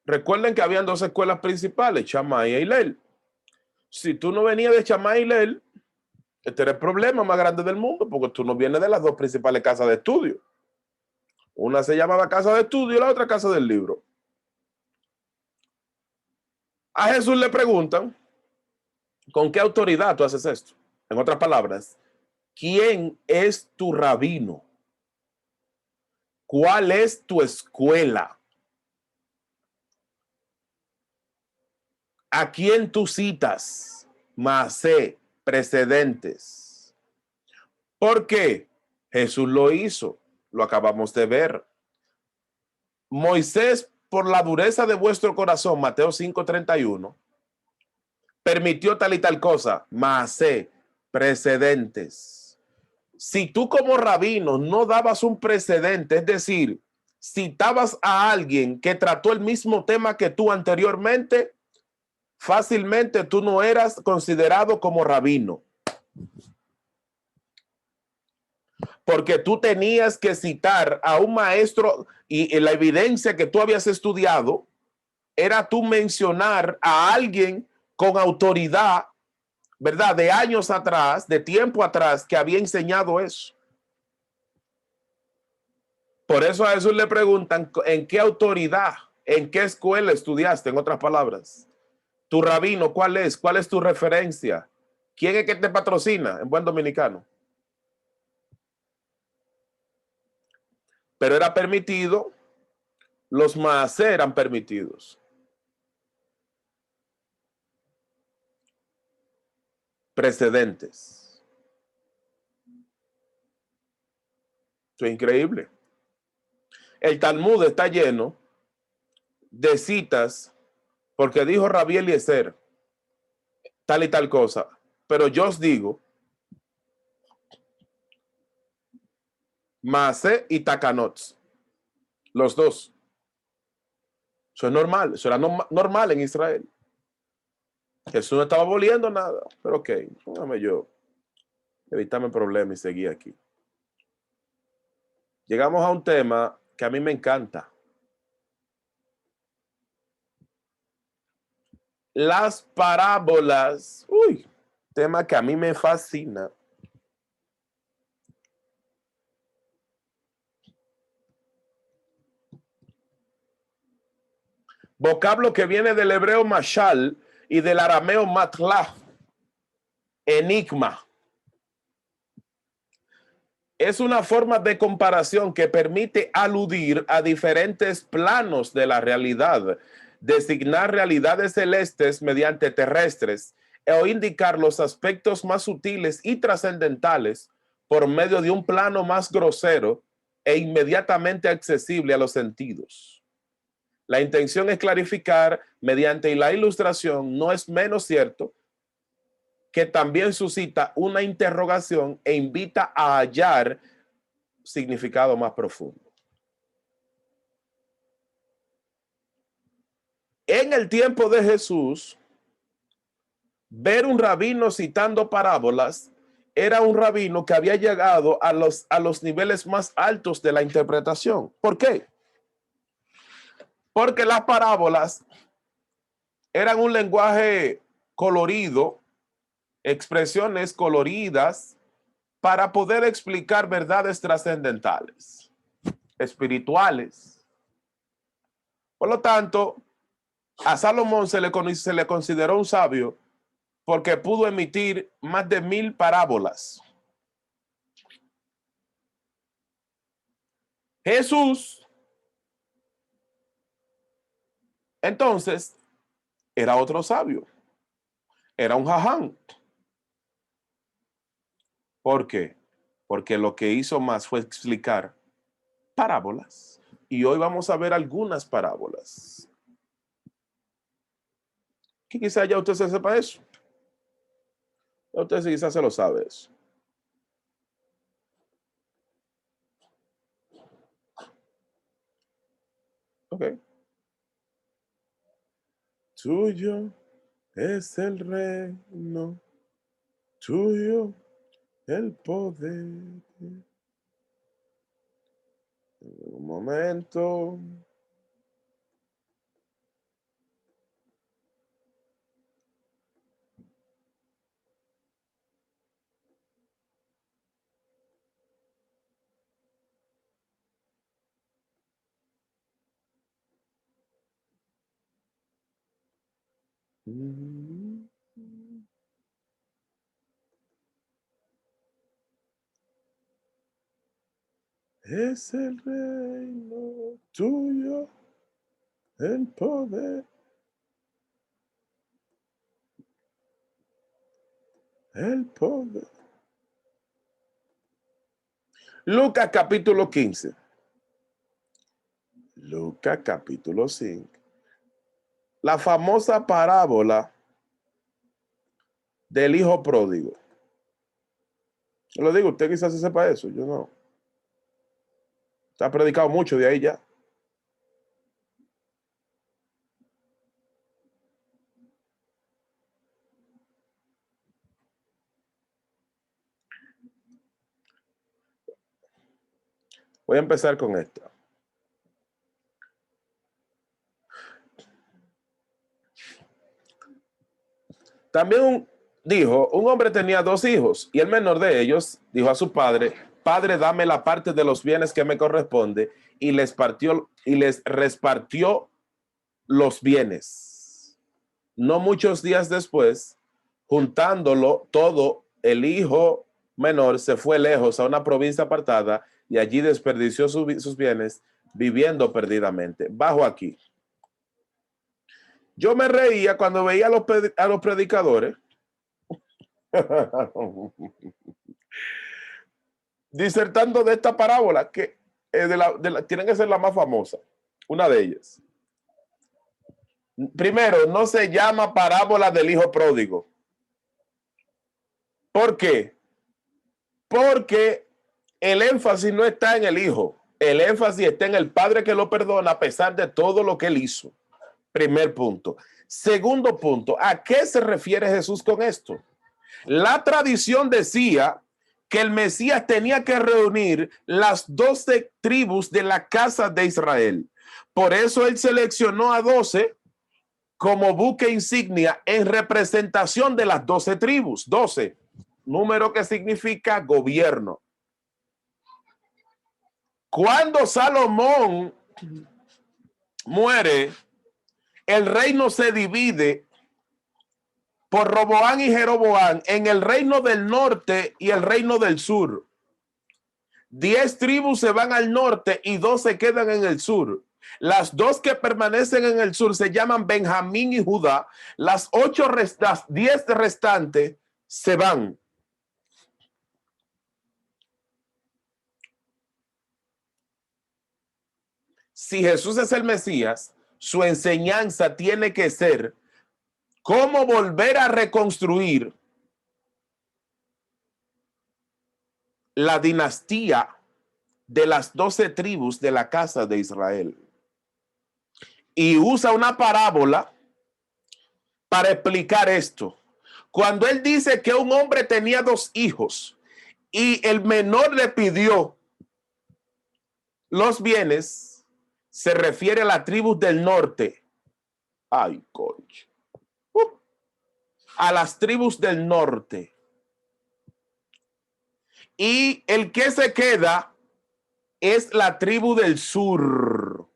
recuerden que habían dos escuelas principales, Shammai e Hillel. Si tú no venías de Shammai y Hillel, este era el problema más grande del mundo, porque tú no vienes de las dos principales casas de estudio. Una se llamaba casa de estudio y la otra casa del libro. A Jesús le preguntan, ¿con qué autoridad tú haces esto? En otras palabras, ¿quién es tu rabino? ¿Cuál es tu escuela? ¿A quién tú citas? Masé, precedentes. ¿Por qué? Jesús lo hizo, lo acabamos de ver. Moisés, por la dureza de vuestro corazón, Mateo 5:31, permitió tal y tal cosa, masé, precedentes. Si tú como rabino no dabas un precedente, es decir, citabas a alguien que trató el mismo tema que tú anteriormente, fácilmente tú no eras considerado como rabino. Porque tú tenías que citar a un maestro y la evidencia que tú habías estudiado era tú mencionar a alguien con autoridad, ¿verdad? De años atrás, de tiempo atrás, que había enseñado eso. Por eso a Jesús le preguntan, ¿en qué autoridad, en qué escuela estudiaste? En otras palabras, tu rabino, ¿cuál es? ¿Cuál es tu referencia? ¿Quién es que te patrocina? En buen dominicano. Pero era permitido, los maasé eran permitidos. Precedentes. Eso es increíble. El Talmud está lleno de citas porque dijo Rabí Eliezer tal y tal cosa. Pero yo os digo, Maasé y Takanots, los dos. Eso es normal, eso era normal en Israel. Jesús no estaba aboliendo nada, pero ok, póngame yo, evitarme problemas y seguir aquí. Llegamos a un tema que a mí me encanta. Las parábolas, uy, tema que a mí me fascina. Vocablo que viene del hebreo mashal y del arameo matlah, enigma. Es una forma de comparación que permite aludir a diferentes planos de la realidad, designar realidades celestes mediante terrestres o indicar los aspectos más sutiles y trascendentales por medio de un plano más grosero e inmediatamente accesible a los sentidos. La intención es clarificar mediante la ilustración, no es menos cierto que también suscita una interrogación e invita a hallar significado más profundo. En el tiempo de Jesús, ver un rabino citando parábolas era un rabino que había llegado a los niveles más altos de la interpretación. ¿Por qué? Porque las parábolas eran un lenguaje colorido, expresiones coloridas para poder explicar verdades trascendentales, espirituales. Por lo tanto, a Salomón se le consideró un sabio porque pudo emitir más de 1000 parábolas. Jesús, entonces, era otro sabio, era un jaján. ¿Por qué? Porque lo que hizo más fue explicar parábolas. Y hoy vamos a ver algunas parábolas. Que quizá ya usted se sepa eso. Ya usted quizás se lo sabe eso. Ok. Tuyo es el reino, tuyo el poder. Un momento. Es el reino tuyo, el poder, el poder. Lucas capítulo 15. Lucas capítulo 5. La famosa parábola del hijo pródigo. Yo lo digo, usted quizás se sepa eso, yo no. Está predicado mucho de ahí ya. Voy a empezar con esta. También dijo, un hombre tenía 2 hijos y el menor de ellos dijo a su padre, padre, dame la parte de los bienes que me corresponde, y les repartió los bienes. No muchos días después, juntándolo todo, el hijo menor se fue lejos a una provincia apartada y allí desperdició sus bienes viviendo perdidamente. Bajo aquí. Yo me reía cuando veía a los predicadores disertando de esta parábola que tienen que ser la más famosa, una de ellas. Primero, no se llama parábola del hijo pródigo. ¿Por qué? Porque el énfasis no está en el hijo, el énfasis está en el padre que lo perdona a pesar de todo lo que él hizo. Primer punto. Segundo punto, ¿a qué se refiere Jesús con esto? La tradición decía que el Mesías tenía que reunir las 12 tribus de la casa de Israel. Por eso él seleccionó a 12 como buque insignia en representación de las 12 tribus. 12, número que significa gobierno. Cuando Salomón muere, el reino se divide por Roboán y Jeroboán en el reino del norte y el reino del sur. 10 tribus se van al norte y 2 se quedan en el sur. Las 2 que permanecen en el sur se llaman Benjamín y Judá. Las 10 restantes se van. Si Jesús es el Mesías, su enseñanza tiene que ser cómo volver a reconstruir la dinastía de las 12 tribus de la casa de Israel. Y usa una parábola para explicar esto. Cuando él dice que un hombre tenía 2 hijos y el menor le pidió los bienes, se refiere a la tribu del norte. Ay, coño. A las tribus del norte. Y el que se queda es la tribu del sur.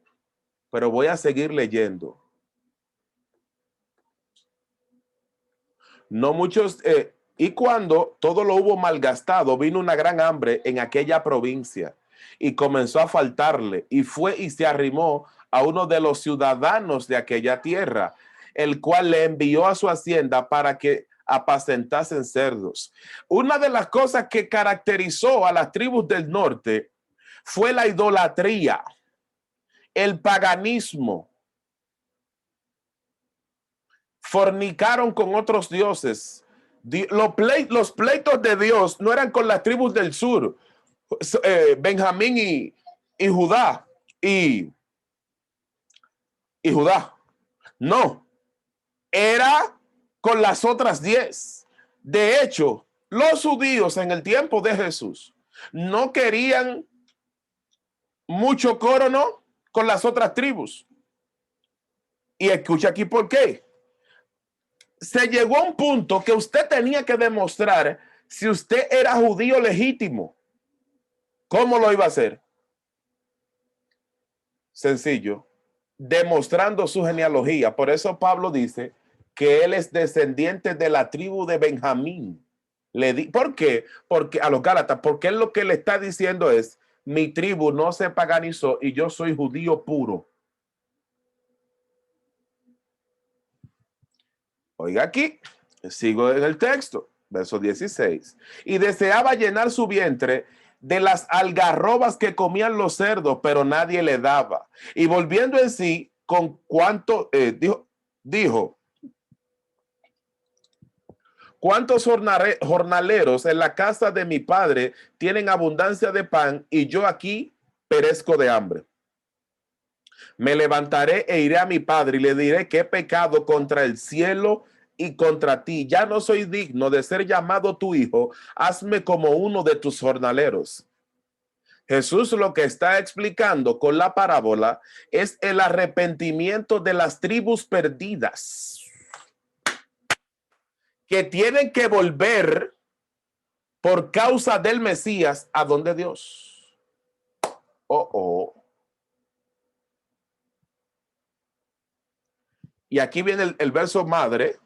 Pero voy a seguir leyendo. No muchos, y cuando todo lo hubo malgastado, vino una gran hambre en aquella provincia y comenzó a faltarle, y fue y se arrimó a uno de los ciudadanos de aquella tierra, el cual le envió a su hacienda para que apacentasen cerdos. Una de las cosas que caracterizó a las tribus del norte fue la idolatría, el paganismo. Fornicaron con otros dioses. Los pleitos de Dios no eran con las tribus del sur, Benjamín y Judá y Judá. No, era con las otras 10. De hecho, los judíos en el tiempo de Jesús no querían mucho coro, ¿no?, con las otras tribus. Y escucha aquí por qué. Se llegó a un punto que usted tenía que demostrar si usted era judío legítimo. ¿Cómo lo iba a hacer? Sencillo, demostrando su genealogía. Por eso Pablo dice que él es descendiente de la tribu de Benjamín. ¿Por qué? Porque a los Gálatas, porque él lo que le está diciendo es: mi tribu no se paganizó y yo soy judío puro. Oiga aquí, sigo en el texto, verso 16. Y deseaba llenar su vientre de las algarrobas que comían los cerdos, pero nadie le daba. Y volviendo en sí, con cuánto, dijo, ¿cuántos jornaleros en la casa de mi padre tienen abundancia de pan y yo aquí perezco de hambre? Me levantaré e iré a mi padre y le diré que he pecado contra el cielo y contra ti. Ya no soy digno de ser llamado tu hijo. Hazme como uno de tus jornaleros. Jesús lo que está explicando con la parábola es el arrepentimiento de las tribus perdidas, que tienen que volver por causa del Mesías a donde Dios. Y aquí viene el verso madre.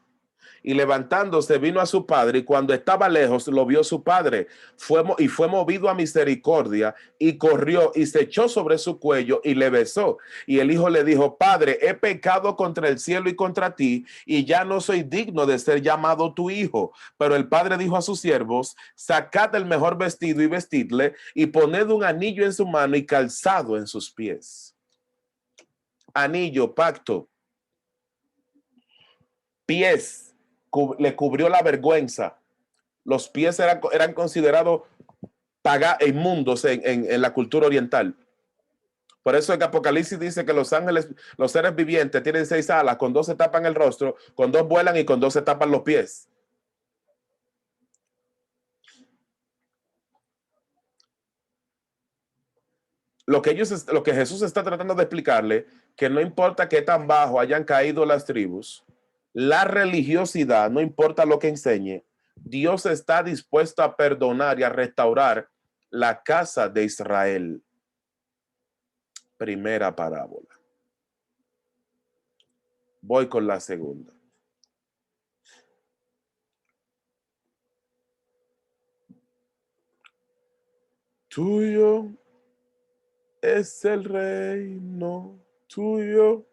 Y levantándose vino a su padre, y cuando estaba lejos lo vio su padre, fue movido a misericordia, y corrió y se echó sobre su cuello y le besó. Y el hijo le dijo: Padre, he pecado contra el cielo y contra ti, y ya no soy digno de ser llamado tu hijo. Pero el padre dijo a sus siervos: sacad el mejor vestido y vestidle, y poned un anillo en su mano y calzado en sus pies. Anillo, pacto. Pies. Le cubrió la vergüenza. Los pies eran considerados inmundos en la cultura oriental. Por eso en Apocalipsis dice que los ángeles, los seres vivientes tienen 6 alas, con 2 se tapan el rostro, con 2 vuelan y con 2 se tapan los pies. Lo que Jesús está tratando de explicarle, que no importa qué tan bajo hayan caído las tribus, la religiosidad, no importa lo que enseñe, Dios está dispuesto a perdonar y a restaurar la casa de Israel. Primera parábola. Voy con la segunda. Tuyo es el reino, tuyo.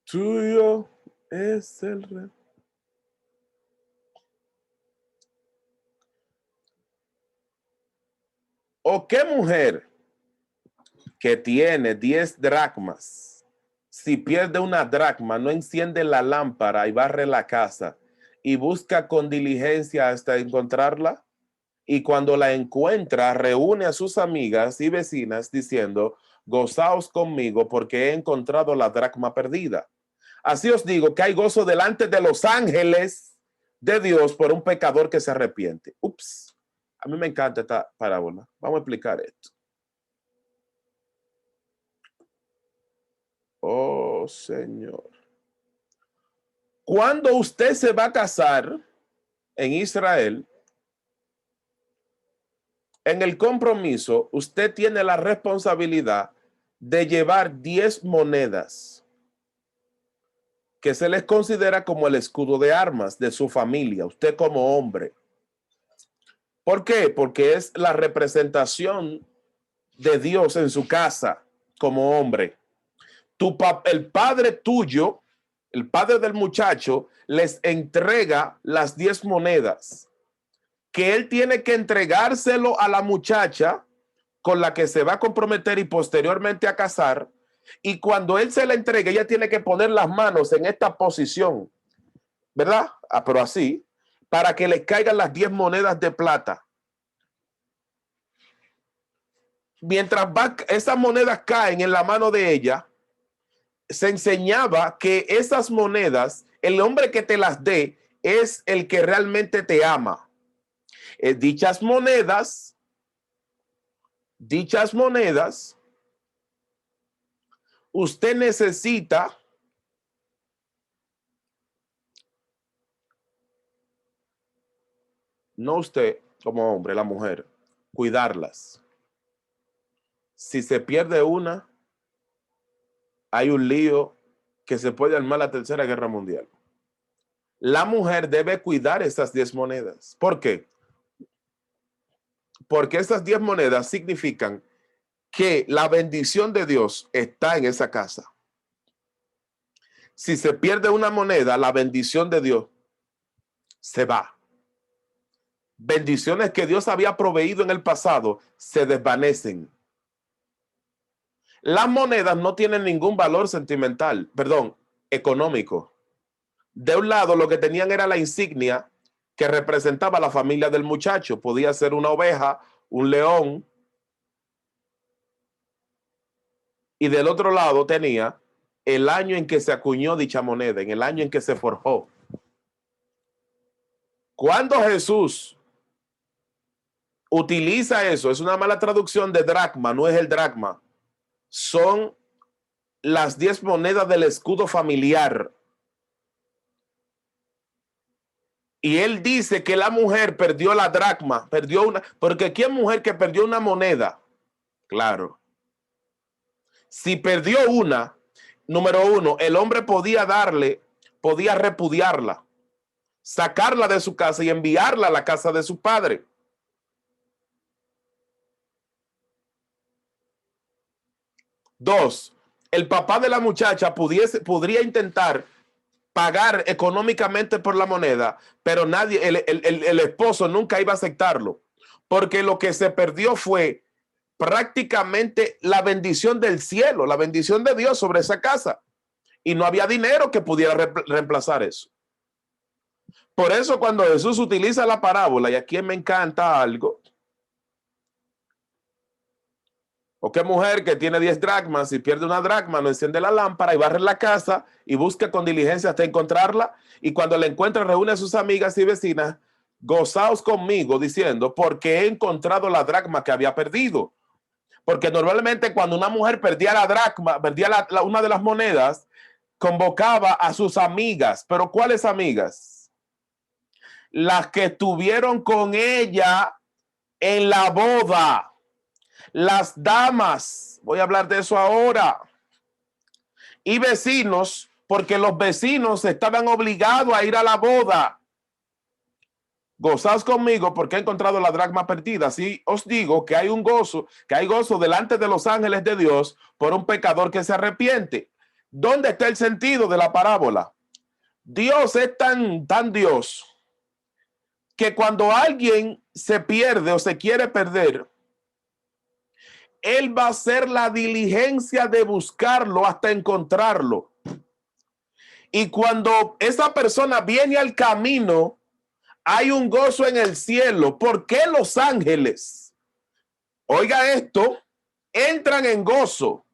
Tuyo es el reino. ¿O qué mujer que tiene 10 dracmas, si pierde una dracma, no enciende la lámpara y barre la casa y busca con diligencia hasta encontrarla? Y cuando la encuentra, reúne a sus amigas y vecinas diciendo, gozaos conmigo porque he encontrado la dracma perdida. Así os digo que hay gozo delante de los ángeles de Dios por un pecador que se arrepiente. Ups, a mí me encanta esta parábola. Vamos a explicar esto. Oh, Señor. Cuando usted se va a casar en Israel, en el compromiso, usted tiene la responsabilidad de llevar 10 monedas que se les considera como el escudo de armas de su familia, usted como hombre. ¿Por qué? Porque es la representación de Dios en su casa como hombre. El padre tuyo, el padre del muchacho, les entrega las 10 monedas que él tiene que entregárselo a la muchacha con la que se va a comprometer y posteriormente a casar. Y cuando él se la entregue, ella tiene que poner las manos en esta posición, ¿verdad? Pero así, para que le caigan las 10 monedas de plata. Mientras esas monedas caen en la mano de ella, se enseñaba que esas monedas, el hombre que te las dé es el que realmente te ama. Dichas monedas, usted necesita no usted como hombre, la mujer, cuidarlas. Si se pierde una, hay un lío que se puede armar la Tercera Guerra Mundial. La mujer debe cuidar esas 10 monedas. ¿Por qué? Porque esas 10 monedas significan que la bendición de Dios está en esa casa. Si se pierde una moneda, la bendición de Dios se va. Bendiciones que Dios había proveído en el pasado se desvanecen. Las monedas no tienen ningún valor sentimental, perdón, económico. De un lado, lo que tenían era la insignia que representaba a la familia del muchacho. Podía ser una oveja, un león. Y del otro lado tenía el año en que se acuñó dicha moneda, en el año en que se forjó. Cuando Jesús utiliza eso, es una mala traducción de dracma, no es el dracma. Son las 10 monedas del escudo familiar. Y él dice que la mujer perdió la dracma, perdió una, porque ¿qué mujer que perdió una moneda? Claro. Si perdió una, número uno, el hombre podía repudiarla, sacarla de su casa y enviarla a la casa de su padre. Dos, el papá de la muchacha podría intentar pagar económicamente por la moneda, pero nadie, el esposo nunca iba a aceptarlo, porque lo que se perdió fue prácticamente la bendición del cielo, la bendición de Dios sobre esa casa, y no había dinero que pudiera reemplazar eso. Por eso cuando Jesús utiliza la parábola, y aquí me encanta algo, o qué mujer que tiene 10 dracmas y pierde una dracma, no enciende la lámpara y barre la casa y busca con diligencia hasta encontrarla, y cuando la encuentra reúne a sus amigas y vecinas, gozaos conmigo diciendo, porque he encontrado la dracma que había perdido. Porque normalmente cuando una mujer perdía la dracma, perdía una de las monedas, convocaba a sus amigas. ¿Pero cuáles amigas? Las que estuvieron con ella en la boda. Las damas, voy a hablar de eso ahora. Y vecinos, porque los vecinos estaban obligados a ir a la boda. Gozaos conmigo porque he encontrado la dracma perdida. Así os digo que hay un gozo, que hay gozo delante de los ángeles de Dios por un pecador que se arrepiente. ¿Dónde está el sentido de la parábola? Dios es tan Dios que cuando alguien se pierde o se quiere perder, Él va a hacer la diligencia de buscarlo hasta encontrarlo. Y cuando esa persona viene al camino, hay un gozo en el cielo. ¿Por qué los ángeles, oiga esto, entran en gozo?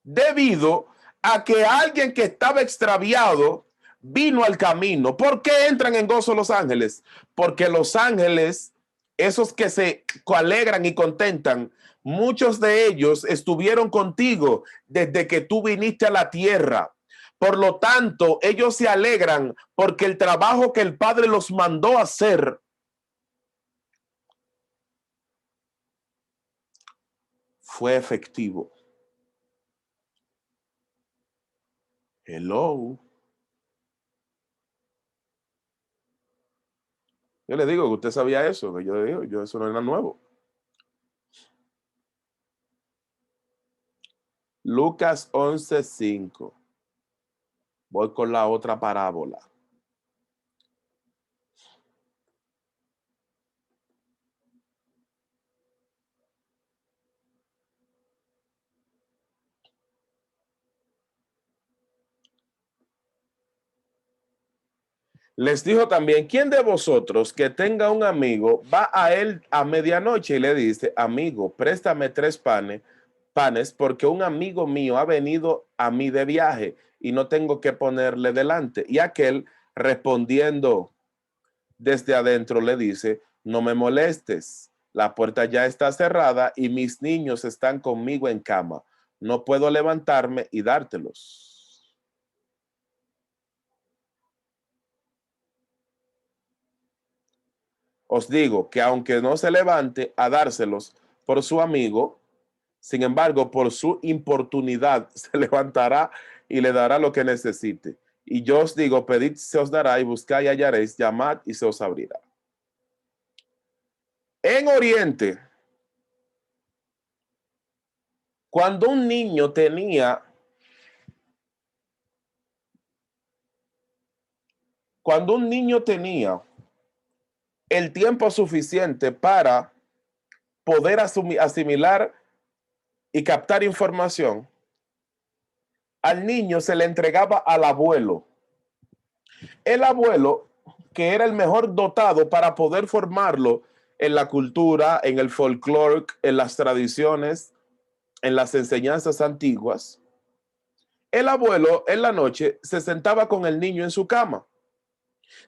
Debido a que alguien que estaba extraviado vino al camino. ¿Por qué entran en gozo los ángeles? Porque los ángeles, esos que se alegran y contentan, muchos de ellos estuvieron contigo desde que tú viniste a la tierra. Por lo tanto, ellos se alegran porque el trabajo que el Padre los mandó a hacer fue efectivo. Hello. Yo le digo que usted sabía eso, que yo digo, eso no era nuevo. Lucas 11:5. Voy con la otra parábola. Les dijo también, ¿quién de vosotros que tenga un amigo va a él a medianoche y le dice, amigo, préstame 3 panes porque un amigo mío ha venido a mí de viaje y no tengo que ponerle delante? Y aquel respondiendo desde adentro le dice, no me molestes, la puerta ya está cerrada y mis niños están conmigo en cama. No puedo levantarme y dártelos. Os digo que aunque no se levante a dárselos por su amigo, sin embargo, por su importunidad se levantará y le dará lo que necesite. Y yo os digo, pedid, se os dará, y buscad y hallaréis, llamad y se os abrirá. En Oriente, cuando un niño tenía el tiempo suficiente para poder asimilar y captar información, al niño se le entregaba al abuelo. El abuelo, que era el mejor dotado para poder formarlo en la cultura, en el folclore, en las tradiciones, en las enseñanzas antiguas, el abuelo en la noche se sentaba con el niño en su cama.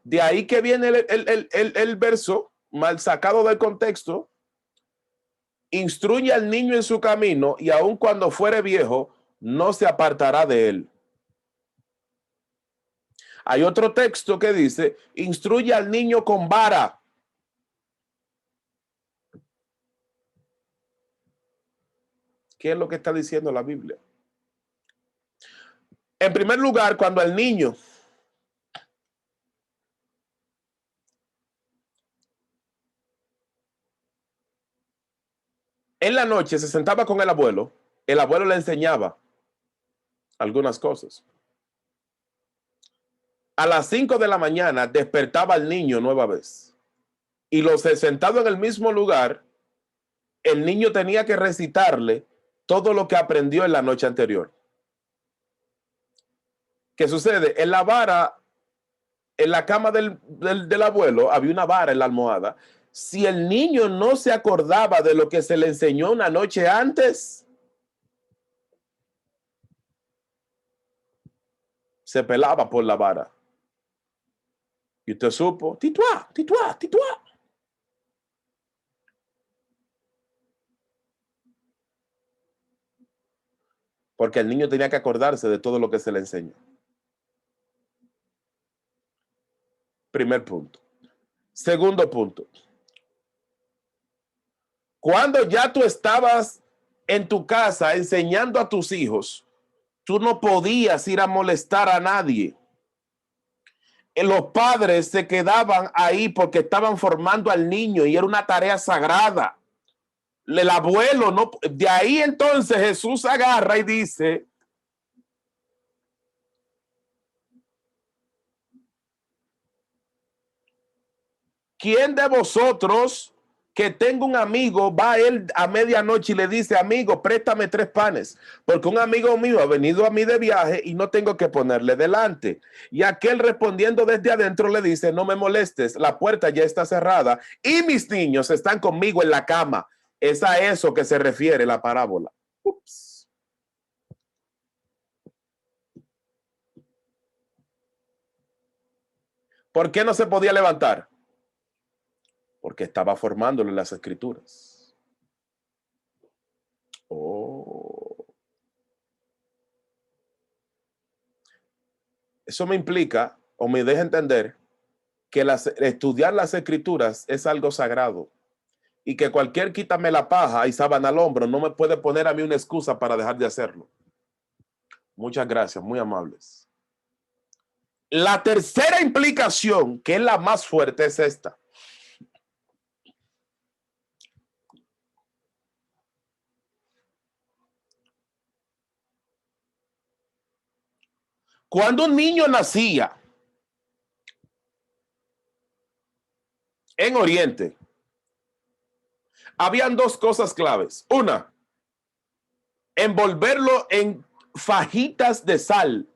De ahí que viene el verso mal sacado del contexto: instruye al niño en su camino y aun cuando fuere viejo, no se apartará de él. Hay otro texto que dice, instruye al niño con vara. ¿Qué es lo que está diciendo la Biblia? En primer lugar, cuando el niño en la noche se sentaba con el abuelo le enseñaba algunas cosas. A las 5 de la mañana despertaba al niño nueva vez. Y sentado en el mismo lugar, el niño tenía que recitarle todo lo que aprendió en la noche anterior. ¿Qué sucede? En la vara en la cama del abuelo había una vara en la almohada. Si el niño no se acordaba de lo que se le enseñó una noche antes, se pelaba por la vara. Y usted supo, tituá, tituá, tituá. Porque el niño tenía que acordarse de todo lo que se le enseñó. Primer punto. Segundo punto. Cuando ya tú estabas en tu casa enseñando a tus hijos, tú no podías ir a molestar a nadie. Los padres se quedaban ahí porque estaban formando al niño y era una tarea sagrada. El abuelo no, de ahí entonces Jesús agarra y dice, ¿quién de vosotros que tenga un amigo va a él a medianoche y le dice, amigo, préstame 3 panes, porque un amigo mío ha venido a mí de viaje y no tengo que ponerle delante? Y aquel respondiendo desde adentro le dice, no me molestes, la puerta ya está cerrada y mis niños están conmigo en la cama. Es a eso que se refiere la parábola. Ups. ¿Por qué no se podía levantar? Porque estaba formándolo en las escrituras. Oh. Eso me implica o me deja entender que estudiar las escrituras es algo sagrado y que cualquier quítame la paja y sábana al hombro no me puede poner a mí una excusa para dejar de hacerlo. Muchas gracias, muy amables. La tercera implicación, que es la más fuerte, es esta. Cuando un niño nacía en Oriente, habían 2 cosas claves. Una, envolverlo en fajitas de sal.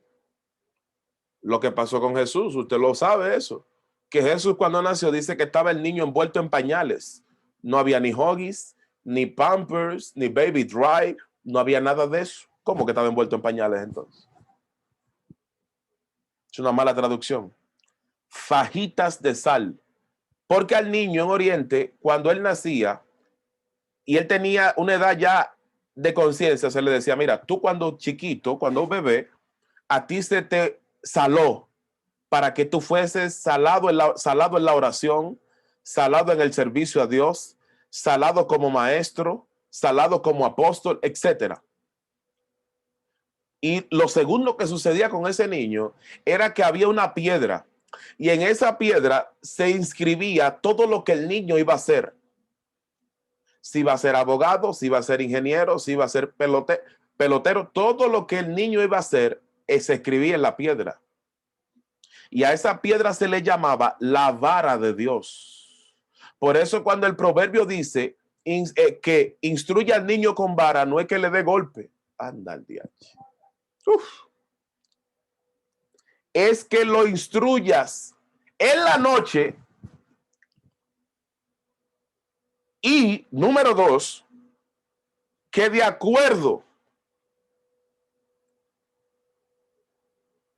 Lo que pasó con Jesús, usted lo sabe eso. Que Jesús cuando nació dice que estaba el niño envuelto en pañales. No había ni Huggies, ni Pampers, ni Baby Dry, no había nada de eso. ¿Cómo que estaba envuelto en pañales entonces? Es una mala traducción. Fajitas de sal. Porque al niño en Oriente, cuando él nacía y él tenía una edad ya de conciencia, se le decía, mira, tú cuando chiquito, cuando bebé, a ti se te saló para que tú fueses salado en la oración, salado en el servicio a Dios, salado como maestro, salado como apóstol, etcétera. Y lo segundo que sucedía con ese niño era que había una piedra y en esa piedra se inscribía todo lo que el niño iba a hacer. Si iba a ser abogado, si iba a ser ingeniero, si iba a ser pelotero, todo lo que el niño iba a hacer se escribía en la piedra. Y a esa piedra se le llamaba la vara de Dios. Por eso cuando el proverbio dice que instruye al niño con vara, no es que le dé golpe. Anda al diablo. Es que lo instruyas en la noche y, número 2, que de acuerdo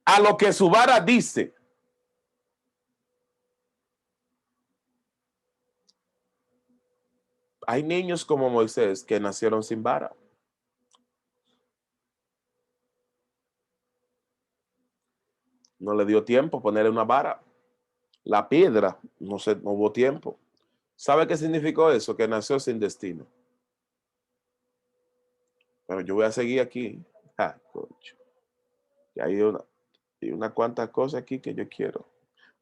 a lo que su vara dice, hay niños como Moisés que nacieron sin vara. No le dio tiempo ponerle una vara. La piedra, no hubo tiempo. ¿Sabe qué significó eso? Que nació sin destino. Pero yo voy a seguir aquí. Ah, coño. Y hay una cuantas cosas aquí que yo quiero.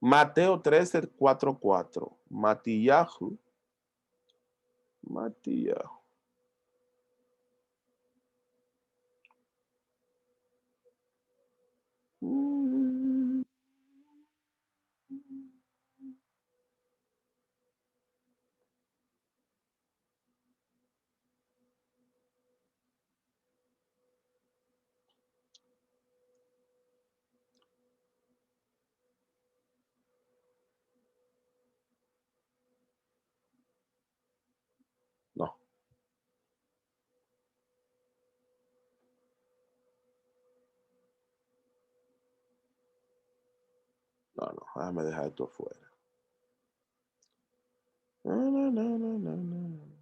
Mateo 13:4. Matillahu. Matillahu. Mm. No, no, déjame dejar esto fuera. No.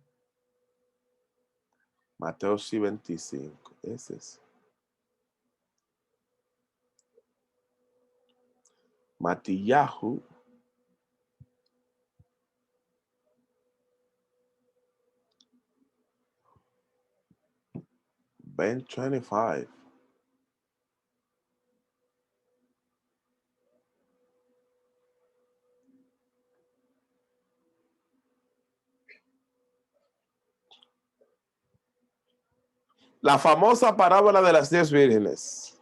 Mateo sí 25. Ese es. Matillahu. Ben 25. La famosa parábola de las 10 vírgenes.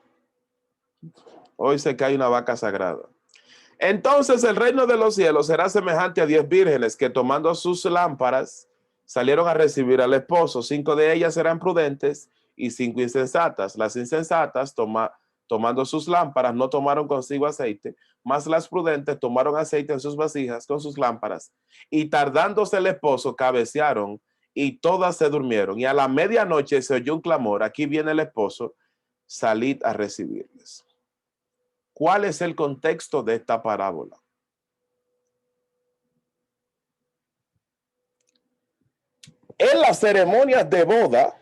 Hoy se cae una vaca sagrada. Entonces el reino de los cielos será semejante a 10 vírgenes que tomando sus lámparas salieron a recibir al esposo. 5 de ellas eran prudentes y 5 insensatas. Las insensatas tomando sus lámparas no tomaron consigo aceite, mas las prudentes tomaron aceite en sus vasijas con sus lámparas y tardándose el esposo cabecearon y todas se durmieron. Y a la medianoche se oyó un clamor, aquí viene el esposo, salid a recibirles. ¿Cuál es el contexto de esta parábola? En las ceremonias de boda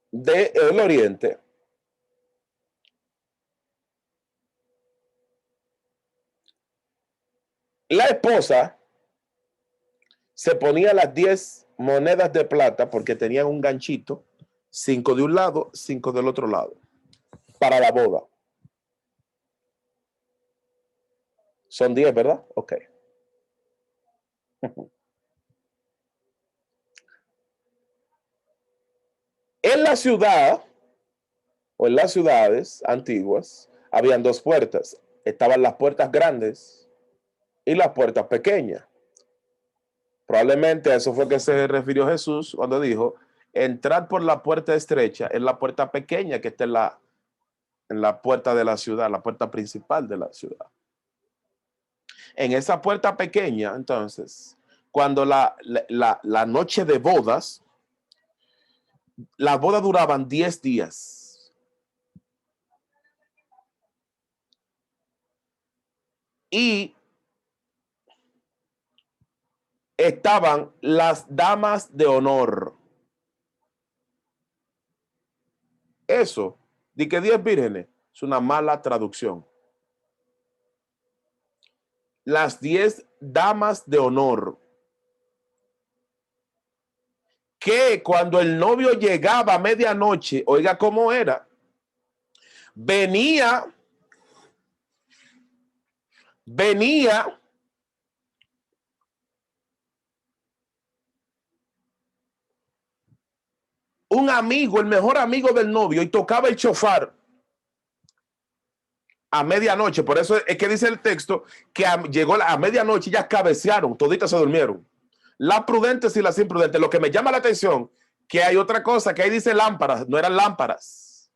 del Oriente, la esposa se ponía las 10 monedas de plata porque tenían un ganchito, 5 de un lado, 5 del otro lado, para la boda. Son 10, ¿verdad? Ok. En la ciudad o en las ciudades antiguas habían 2 puertas. Estaban las puertas grandes y las puertas pequeñas. Probablemente a eso fue que se refirió Jesús cuando dijo, entrad por la puerta estrecha, en la puerta pequeña que está en la puerta de la ciudad, la puerta principal de la ciudad. En esa puerta pequeña, entonces, cuando la noche de bodas, las bodas duraban 10 días. Y estaban las damas de honor. Eso, de que 10 vírgenes, es una mala traducción. Las 10 damas de honor. Que cuando el novio llegaba a medianoche, oiga cómo era, venía un amigo, el mejor amigo del novio, y tocaba el shofar a medianoche. Por eso es que dice el texto que llegó a medianoche y ya cabecearon, toditas se durmieron. Las prudentes y las imprudentes. Lo que me llama la atención, que hay otra cosa, que ahí dice lámparas, no eran lámparas.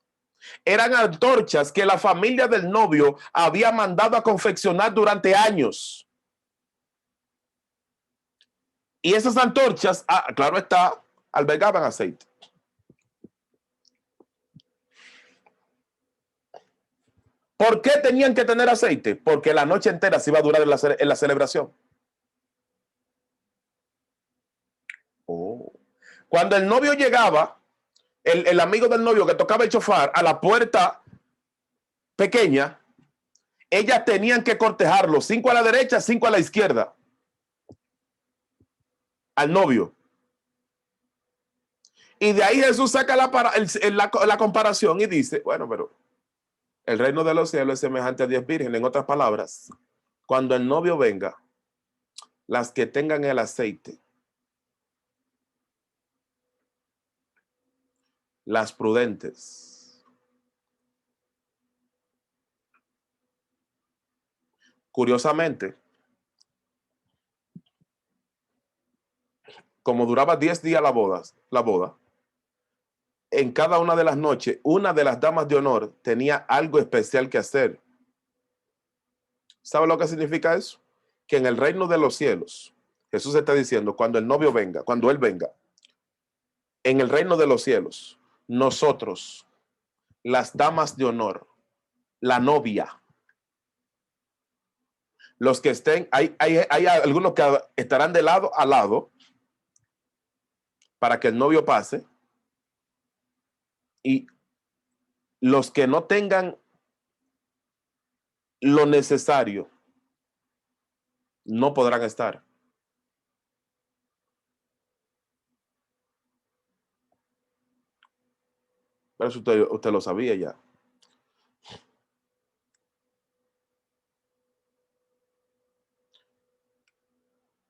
Eran antorchas que la familia del novio había mandado a confeccionar durante años. Y esas antorchas, claro está, albergaban aceite. ¿Por qué tenían que tener aceite? Porque la noche entera se iba a durar en la celebración. Oh. Cuando el novio llegaba, el amigo del novio que tocaba el shofar a la puerta pequeña, ellas tenían que cortejarlo, 5 a la derecha, 5 a la izquierda, al novio. Y de ahí Jesús saca la comparación y dice, bueno, pero el reino de los cielos es semejante a 10 vírgenes. En otras palabras, cuando el novio venga, las que tengan el aceite, las prudentes. Curiosamente, como duraba 10 días la boda, en cada una de las noches, una de las damas de honor tenía algo especial que hacer. ¿Sabe lo que significa eso? Que en el reino de los cielos, Jesús está diciendo, cuando el novio venga, cuando él venga, en el reino de los cielos, nosotros, las damas de honor, la novia, Los que estén, hay algunos que estarán de lado a lado para que el novio pase, y los que no tengan lo necesario no podrán estar. Pero eso usted lo sabía ya.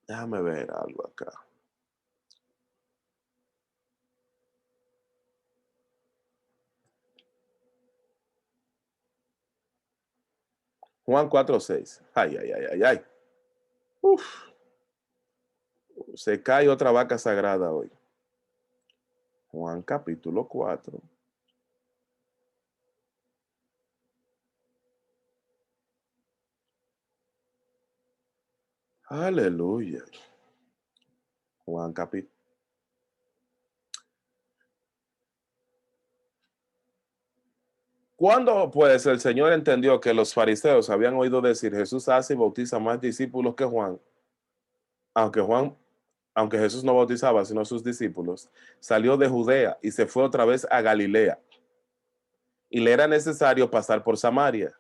Déjame ver algo acá. Juan 4:6. Ay, ay, ay, ay, ay. Uf, se cae otra vaca sagrada hoy. Juan capítulo 4. Aleluya. Juan capítulo. ¿Cuándo pues el Señor entendió que los fariseos habían oído decir Jesús hace y bautiza más discípulos que Juan? Juan, aunque Jesús no bautizaba sino a sus discípulos, salió de Judea y se fue otra vez a Galilea. Y le era necesario pasar por Samaria.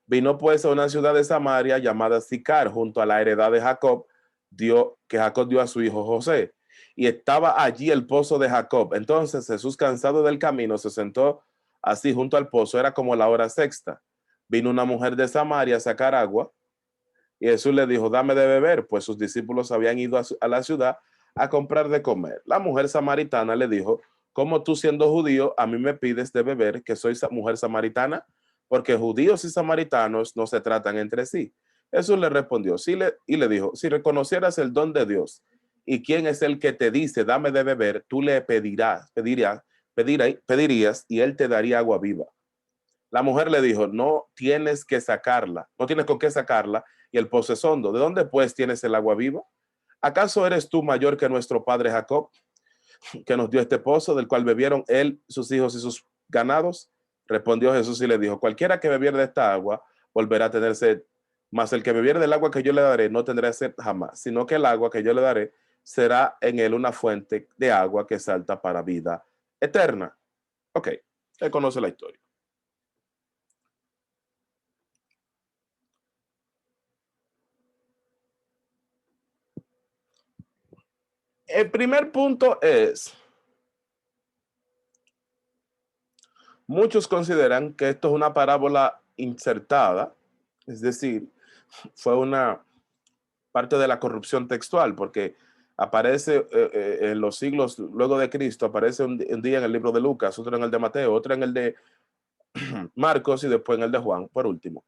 Vino pues a una ciudad de Samaria llamada Sicar, junto a la heredad de Jacob, que Jacob dio a su hijo José. Y estaba allí el pozo de Jacob. Entonces Jesús, cansado del camino, se sentó así junto al pozo. Era como la hora sexta. Vino una mujer de Samaria a sacar agua. Y Jesús le dijo, dame de beber, pues sus discípulos habían ido a la ciudad a comprar de comer. La mujer samaritana le dijo, ¿cómo tú siendo judío a mí me pides de beber, que soy mujer samaritana? Porque judíos y samaritanos no se tratan entre sí. Jesús le respondió y le dijo, si reconocieras el don de Dios y quién es el que te dice, dame de beber, tú le pedirías y él te daría agua viva. La mujer le dijo, no tienes que sacarla, no tienes con qué sacarla, y el pozo es hondo. ¿De dónde pues tienes el agua viva? ¿Acaso eres tú mayor que nuestro padre Jacob, que nos dio este pozo, del cual bebieron él, sus hijos y sus ganados? Respondió Jesús y le dijo, cualquiera que bebiera de esta agua volverá a tener sed, mas el que bebiera del agua que yo le daré no tendrá sed jamás, sino que el agua que yo le daré será en él una fuente de agua que salta para vida eterna. Ok, él conoce la historia. El primer punto es, muchos consideran que esto es una parábola insertada, es decir, fue una parte de la corrupción textual, porque aparece en los siglos luego de Cristo, aparece un día en el libro de Lucas, otro en el de Mateo, otro en el de Marcos y después en el de Juan, por último.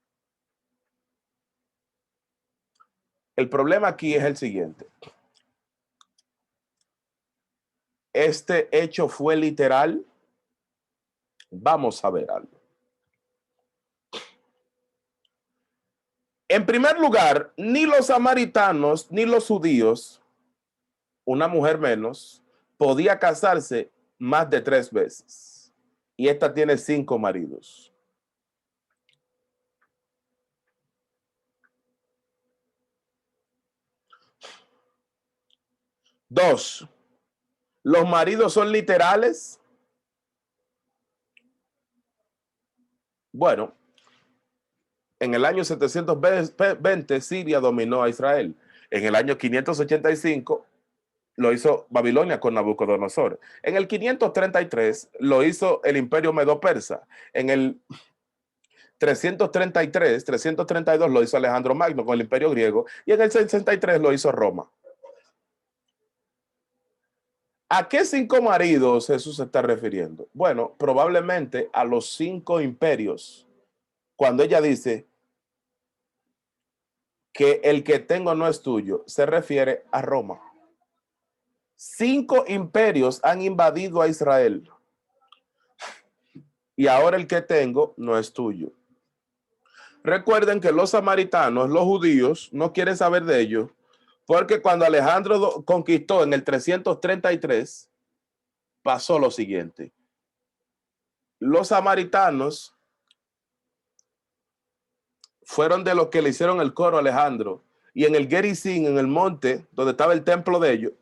El problema aquí es el siguiente. ¿Este hecho fue literal? Vamos a ver algo. En primer lugar, ni los samaritanos ni los judíos, una mujer menos, podía casarse más de 3 veces. Y esta tiene 5 maridos. Dos, ¿los maridos son literales? Bueno, en el año 720 Siria dominó a Israel. En el año 585 lo hizo Babilonia con Nabucodonosor. En el 533 lo hizo el imperio medo-persa. En el 332 lo hizo Alejandro Magno con el imperio griego. Y en el 63 lo hizo Roma. ¿A qué 5 maridos Jesús se está refiriendo? Bueno, probablemente a los 5 imperios. Cuando ella dice que el que tengo no es tuyo, se refiere a Roma. 5 imperios han invadido a Israel y ahora el que tengo no es tuyo. Recuerden que los samaritanos, los judíos, no quieren saber de ellos porque cuando Alejandro conquistó en el 333, pasó lo siguiente. Los samaritanos fueron de los que le hicieron el coro a Alejandro. Y en el Gerizim, en el monte donde estaba el templo de ellos,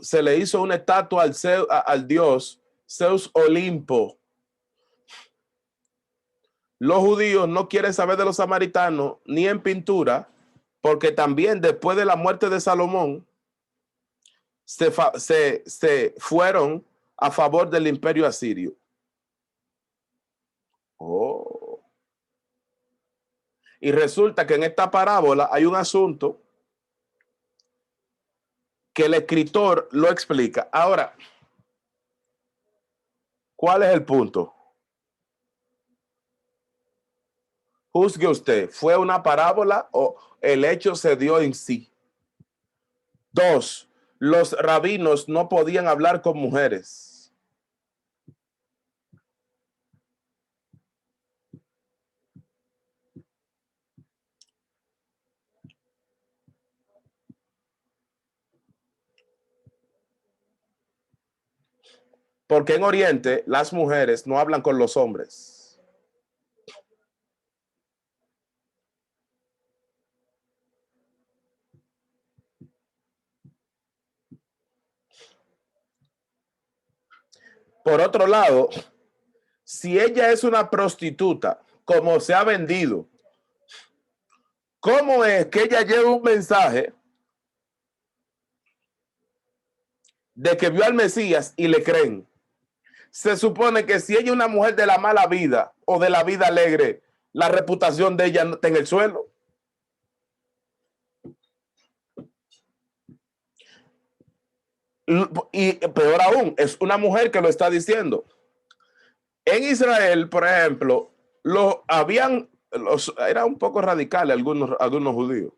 se le hizo una estatua al dios Zeus Olimpo. Los judíos no quieren saber de los samaritanos ni en pintura, porque también después de la muerte de Salomón se fueron a favor del imperio asirio. Oh. Y resulta que en esta parábola hay un asunto que el escritor lo explica. Ahora, ¿cuál es el punto? Juzgue usted, ¿fue una parábola o el hecho se dio en sí? 2, los rabinos no podían hablar con mujeres. Porque en Oriente las mujeres no hablan con los hombres. Por otro lado, si ella es una prostituta, como se ha vendido, ¿cómo es que ella lleva un mensaje de que vio al Mesías y le creen? Se supone que si ella es una mujer de la mala vida o de la vida alegre, la reputación de ella está en el suelo. Y peor aún, es una mujer que lo está diciendo. En Israel, por ejemplo, era un poco radical algunos judíos,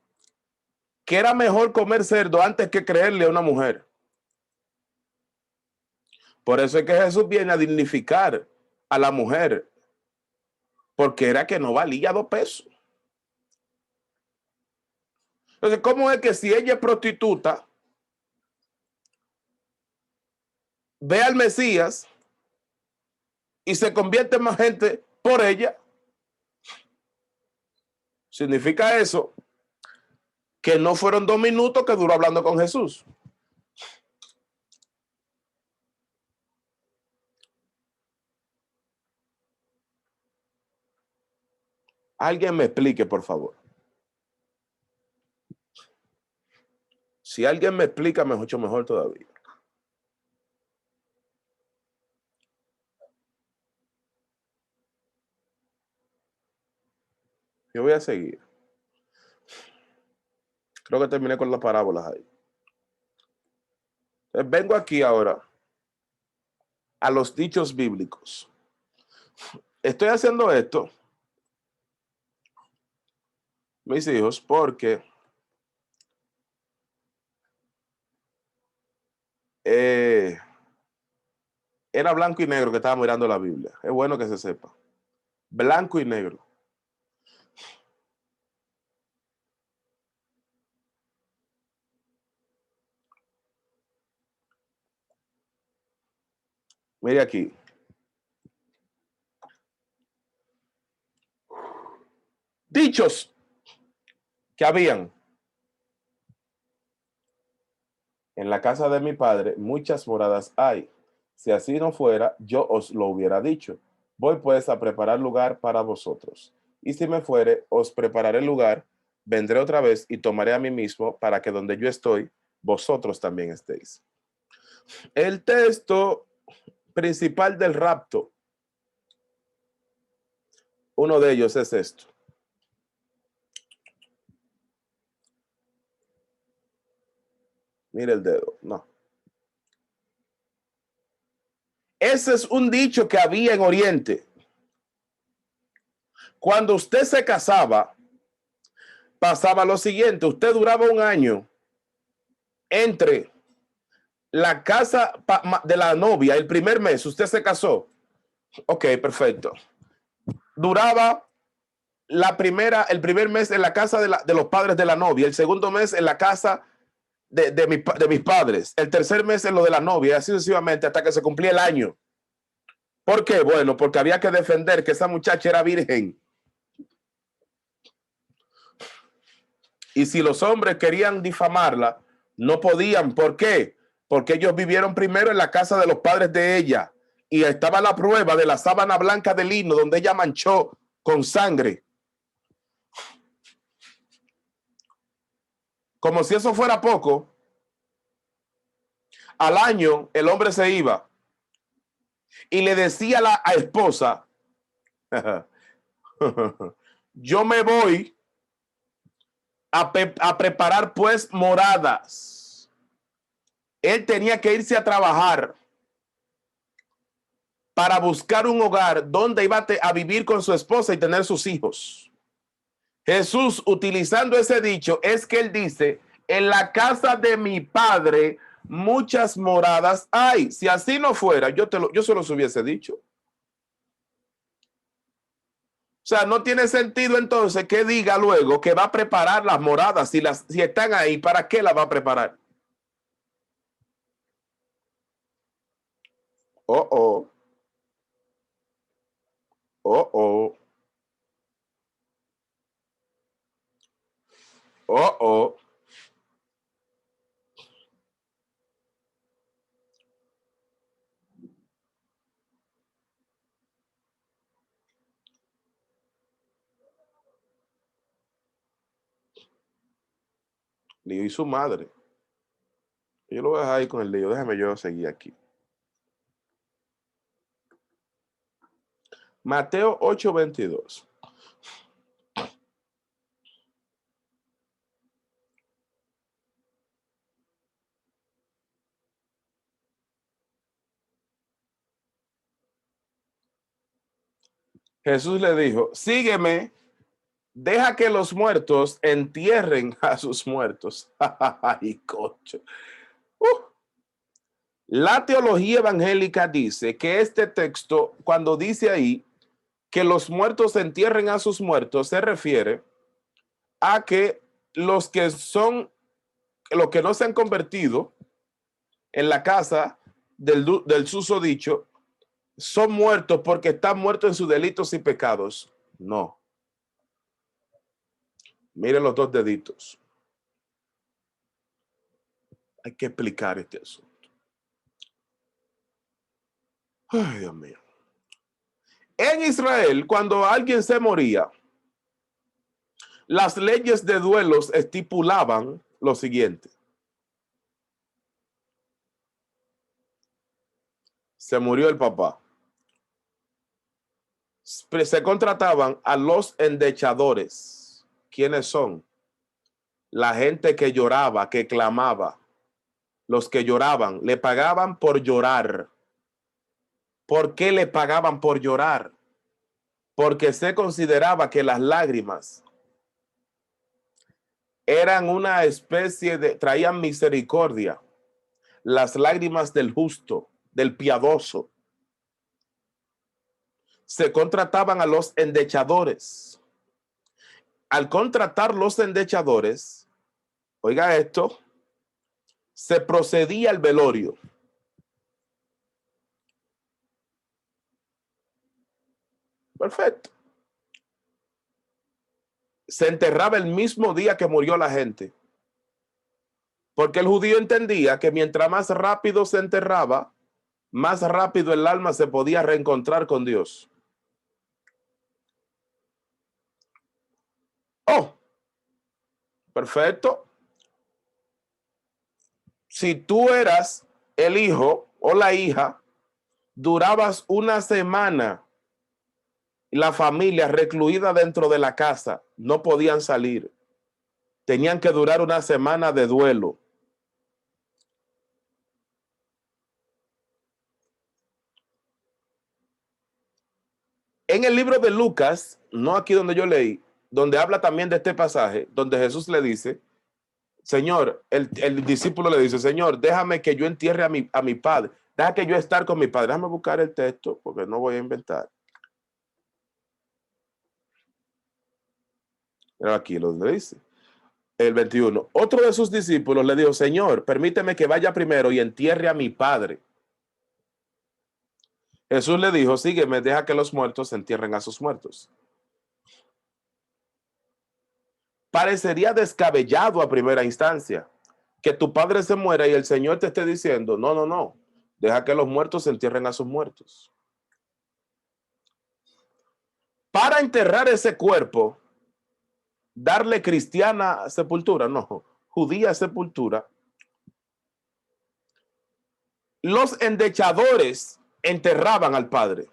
que era mejor comer cerdo antes que creerle a una mujer. Por eso es que Jesús viene a dignificar a la mujer, porque era que no valía 2 pesos. Entonces, ¿cómo es que si ella es prostituta, ve al Mesías y se convierte en más gente por ella? Significa eso que no fueron 2 minutos que duró hablando con Jesús. Alguien me explique, por favor. Si alguien me explica, mucho mejor todavía. Yo voy a seguir. Creo que terminé con las parábolas ahí. Entonces, vengo aquí ahora a los dichos bíblicos. Estoy haciendo esto, mis hijos, porque era blanco y negro que estaba mirando la Biblia. Es bueno que se sepa. Blanco y negro. Mire aquí. Dichos que habían. En la casa de mi padre muchas moradas hay. Si así no fuera, yo os lo hubiera dicho. Voy pues a preparar lugar para vosotros. Y si me fuere, os prepararé lugar, vendré otra vez y tomaré a mí mismo para que donde yo estoy, vosotros también estéis. El texto principal del rapto, uno de ellos es esto. Mire el dedo, no. Ese es un dicho que había en Oriente. Cuando usted se casaba, pasaba lo siguiente. Usted duraba 1 año entre la casa de la novia, el primer mes, usted se casó. Ok, perfecto. Duraba el primer mes en la casa de los padres de la novia, el segundo mes en la casa de mis padres, el tercer mes en lo de la novia, y así sucesivamente hasta que se cumplía el año. ¿Por qué? Bueno, porque había que defender que esa muchacha era virgen. Y si los hombres querían difamarla, no podían. ¿Por qué? Porque ellos vivieron primero en la casa de los padres de ella. Y estaba la prueba de la sábana blanca de lino donde ella manchó con sangre. Como si eso fuera poco, al año el hombre se iba y le decía a la esposa, yo me voy a preparar pues moradas. Él tenía que irse a trabajar para buscar un hogar donde iba a vivir con su esposa y tener sus hijos. Jesús, utilizando ese dicho, es que él dice, en la casa de mi padre muchas moradas hay. Si así no fuera, yo se los hubiese dicho. O sea, no tiene sentido entonces que diga luego que va a preparar las moradas. Si están ahí, ¿para qué las va a preparar? Oh, oh. Oh, oh. Oh, oh. Lío y su madre. Yo lo voy a dejar ahí con el lío. Déjame yo seguir aquí. Mateo 8:22. Jesús le dijo, sígueme, deja que los muertos entierren a sus muertos. Ay, cocho. La teología evangélica dice que este texto, cuando dice ahí que los muertos entierren a sus muertos, se refiere a que los que no se han convertido en la casa del susodicho son muertos porque están muertos en sus delitos y pecados. No. Miren los dos deditos. Hay que explicar este asunto. Ay, Dios mío. En Israel, cuando alguien se moría, las leyes de duelos estipulaban lo siguiente. Se murió el papá. Se contrataban a los endechadores. ¿Quiénes son? La gente que lloraba, que clamaba. Los que lloraban, le pagaban por llorar. ¿Por qué le pagaban por llorar? Porque se consideraba que las lágrimas eran una especie traían misericordia. Las lágrimas del justo, del piadoso. Se contrataban a los endechadores. Al contratar los endechadores, oiga esto, se procedía al velorio. Perfecto. Se enterraba el mismo día que murió la gente. Porque el judío entendía que mientras más rápido se enterraba, más rápido el alma se podía reencontrar con Dios. Oh, perfecto. Si tú eras el hijo o la hija, durabas una semana la familia recluida dentro de la casa, no podían salir. Tenían que durar una semana de duelo. En el libro de Lucas, no aquí donde yo leí, donde habla también de este pasaje, donde Jesús le dice, Señor, el discípulo le dice, Señor, déjame que yo entierre a mi padre, deja que yo estar con mi padre. Déjame buscar el texto porque no voy a inventar. Pero aquí lo dice. El 21. Otro de sus discípulos le dijo, Señor, permíteme que vaya primero y entierre a mi padre. Jesús le dijo, sígueme, deja que los muertos entierren a sus muertos. parecería descabellado a primera instancia que tu padre se muera y el Señor te esté diciendo, no, no, no, deja que los muertos se entierren a sus muertos. Para enterrar ese cuerpo, darle cristiana sepultura, no, judía sepultura, los endechadores enterraban al padre.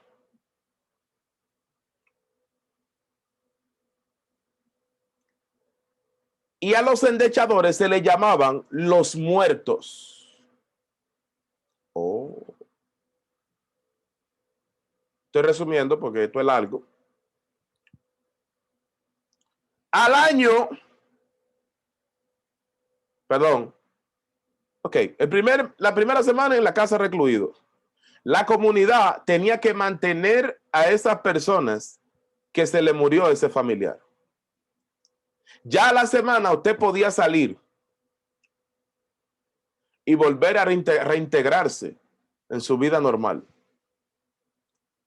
Y a los endechadores se le llamaban los muertos. Oh. Estoy resumiendo porque esto es largo. Al año, perdón, ok, la primera semana en la casa recluido, la comunidad tenía que mantener a esas personas que se le murió ese familiar. Ya a la semana usted podía salir y volver a reintegrarse en su vida normal.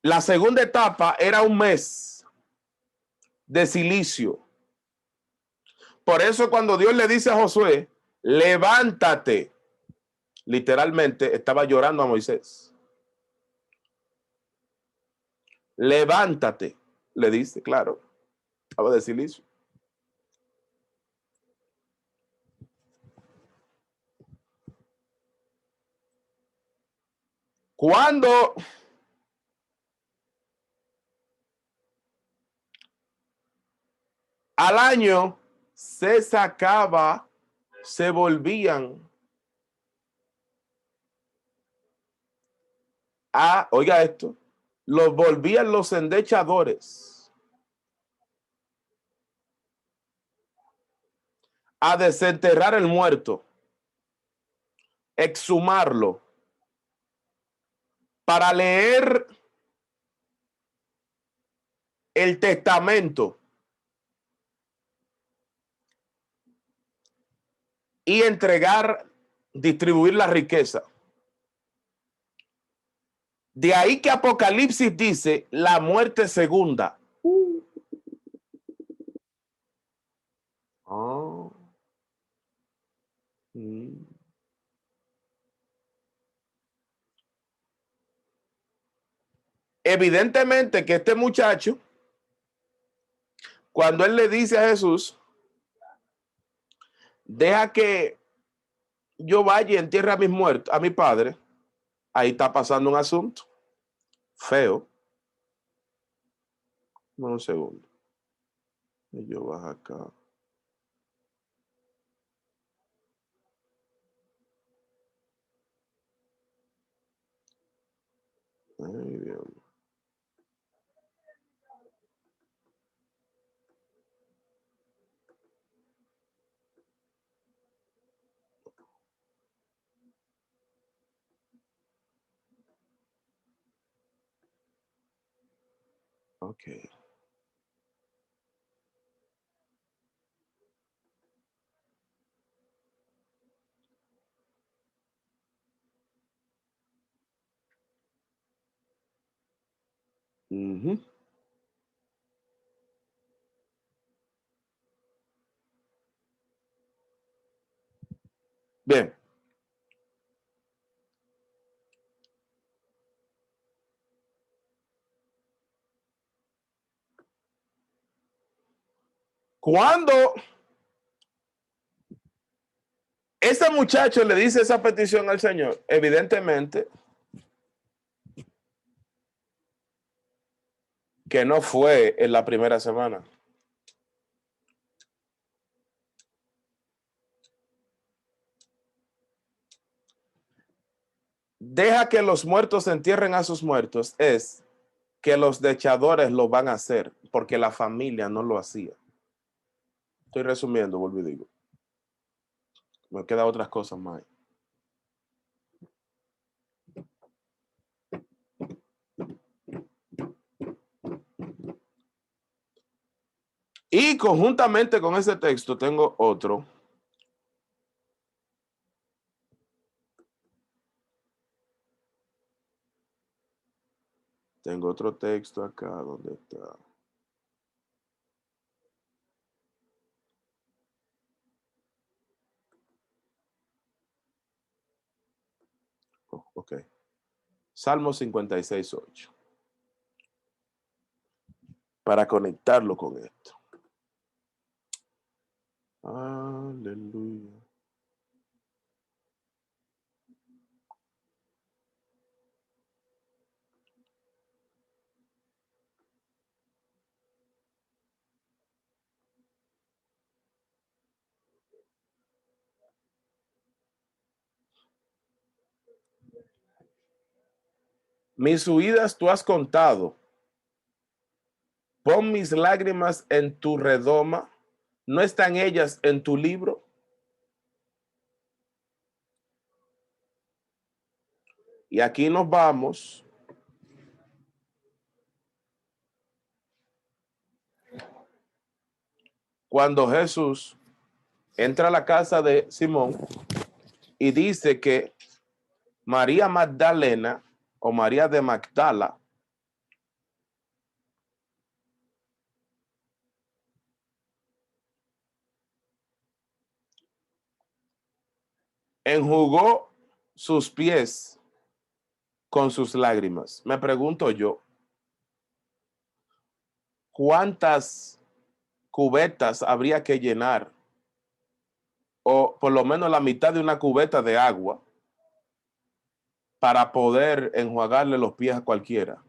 La segunda etapa era un mes de silicio. Por eso cuando Dios le dice a Josué, levántate, literalmente estaba llorando a Moisés. Levántate, le dice, claro, estaba de silicio. Cuando al año se sacaba, se volvían a, oiga esto, los volvían los endechadores a desenterrar el muerto, exhumarlo, para leer el testamento y entregar, distribuir la riqueza. De ahí que Apocalipsis dice la muerte segunda. Oh. Evidentemente que este muchacho, cuando él le dice a Jesús, deja que yo vaya y entierre a mis muertos, a mi padre, ahí está pasando un asunto feo. Un segundo. Y yo bajo acá. Ay, Dios. Ok. Uh-huh. Bien. Cuando ese muchacho le dice esa petición al Señor, evidentemente que no fue en la primera semana. Deja que los muertos entierren a sus muertos es que los dechadores lo van a hacer porque la familia no lo hacía. Estoy resumiendo, vuelvo y digo. Me quedan otras cosas más. Y conjuntamente con ese texto tengo otro. Tengo otro texto acá, ¿dónde está? Ok. Salmo 56:8. Para conectarlo con esto. Aleluya. Mis huidas tú has contado. Pon mis lágrimas en tu redoma. ¿No están ellas en tu libro? Y aquí nos vamos cuando Jesús entra a la casa de Simón y dice que María Magdalena o María de Magdala enjugó sus pies con sus lágrimas. Me pregunto yo, ¿cuántas cubetas habría que llenar? O por lo menos la mitad de una cubeta de agua para poder enjuagarle los pies a cualquiera.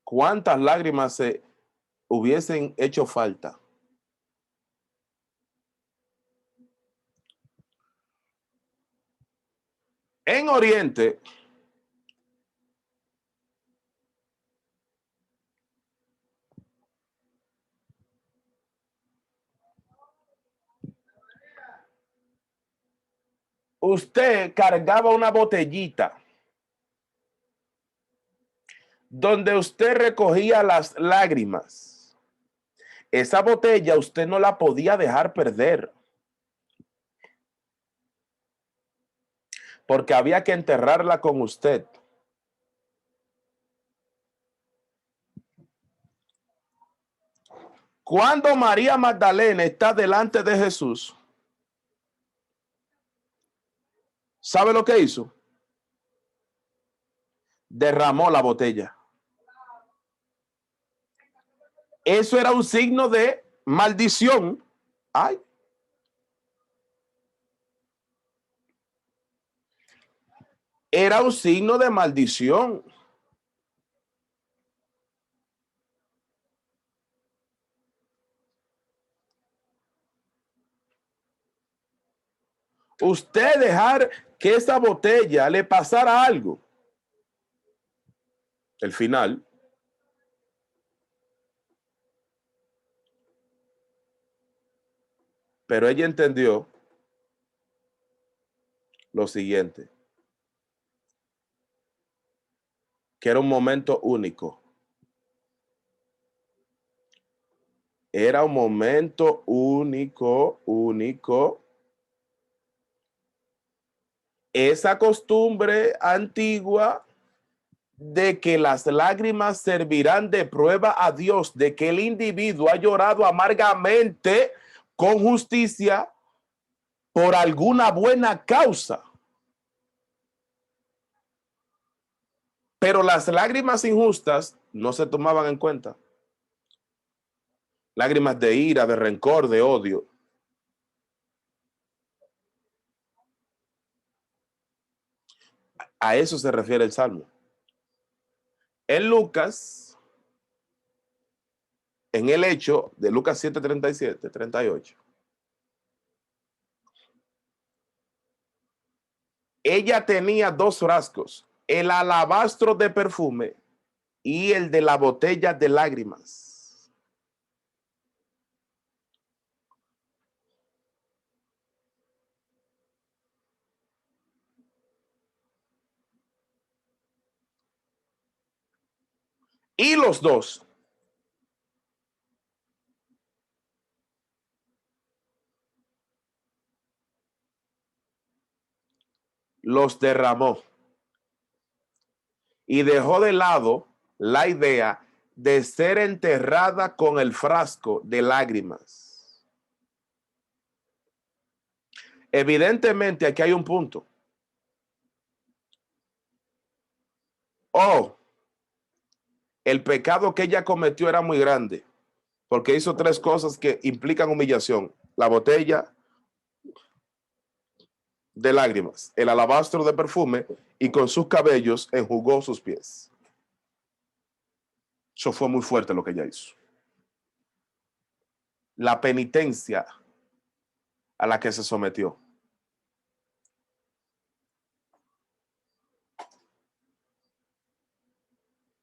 ¿Cuántas lágrimas se hubiesen hecho falta? En Oriente, usted cargaba una botellita donde usted recogía las lágrimas. Esa botella usted no la podía dejar perder porque había que enterrarla con usted. Cuando María Magdalena está delante de Jesús, ¿sabe lo que hizo? Derramó la botella. Eso era un signo de maldición. Ay. Era un signo de maldición. Usted dejar que esa botella le pasara algo. El final. Pero ella entendió lo siguiente, que era un momento único. Era un momento único. Esa costumbre antigua de que las lágrimas servirán de prueba a Dios de que el individuo ha llorado amargamente con justicia por alguna buena causa. Pero las lágrimas injustas no se tomaban en cuenta. Lágrimas de ira, de rencor, de odio. A eso se refiere el Salmo. En Lucas, en el hecho de Lucas 7:37, 38, ella tenía dos frascos, el alabastro de perfume y el de la botella de lágrimas. Y los dos los derramó y dejó de lado la idea de ser enterrada con el frasco de lágrimas. Evidentemente aquí hay un punto. O el pecado que ella cometió era muy grande, porque hizo tres cosas que implican humillación: la botella de lágrimas, el alabastro de perfume, y con sus cabellos enjugó sus pies. Eso fue muy fuerte lo que ella hizo. La penitencia a la que se sometió.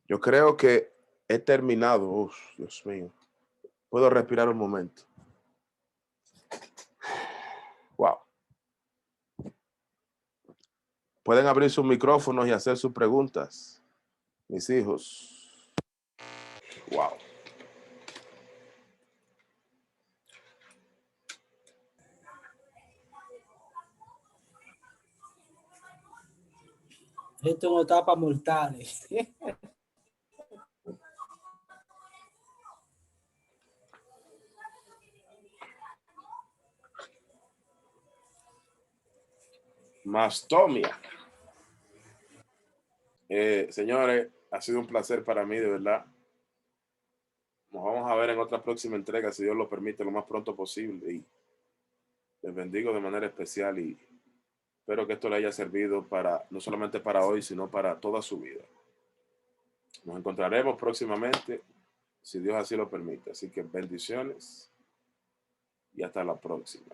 Yo creo que he terminado. Uf, Dios mío. Puedo respirar un momento. Wow. Pueden abrir sus micrófonos y hacer sus preguntas, mis hijos. Wow. Esto no está para mortales. Mastomia. Señores, ha sido un placer para mí, de verdad. Nos vamos a ver en otra próxima entrega, si Dios lo permite, lo más pronto posible. Y les bendigo de manera especial y espero que esto le haya servido para, no solamente para hoy, sino para toda su vida. Nos encontraremos próximamente, si Dios así lo permite. Así que bendiciones y hasta la próxima.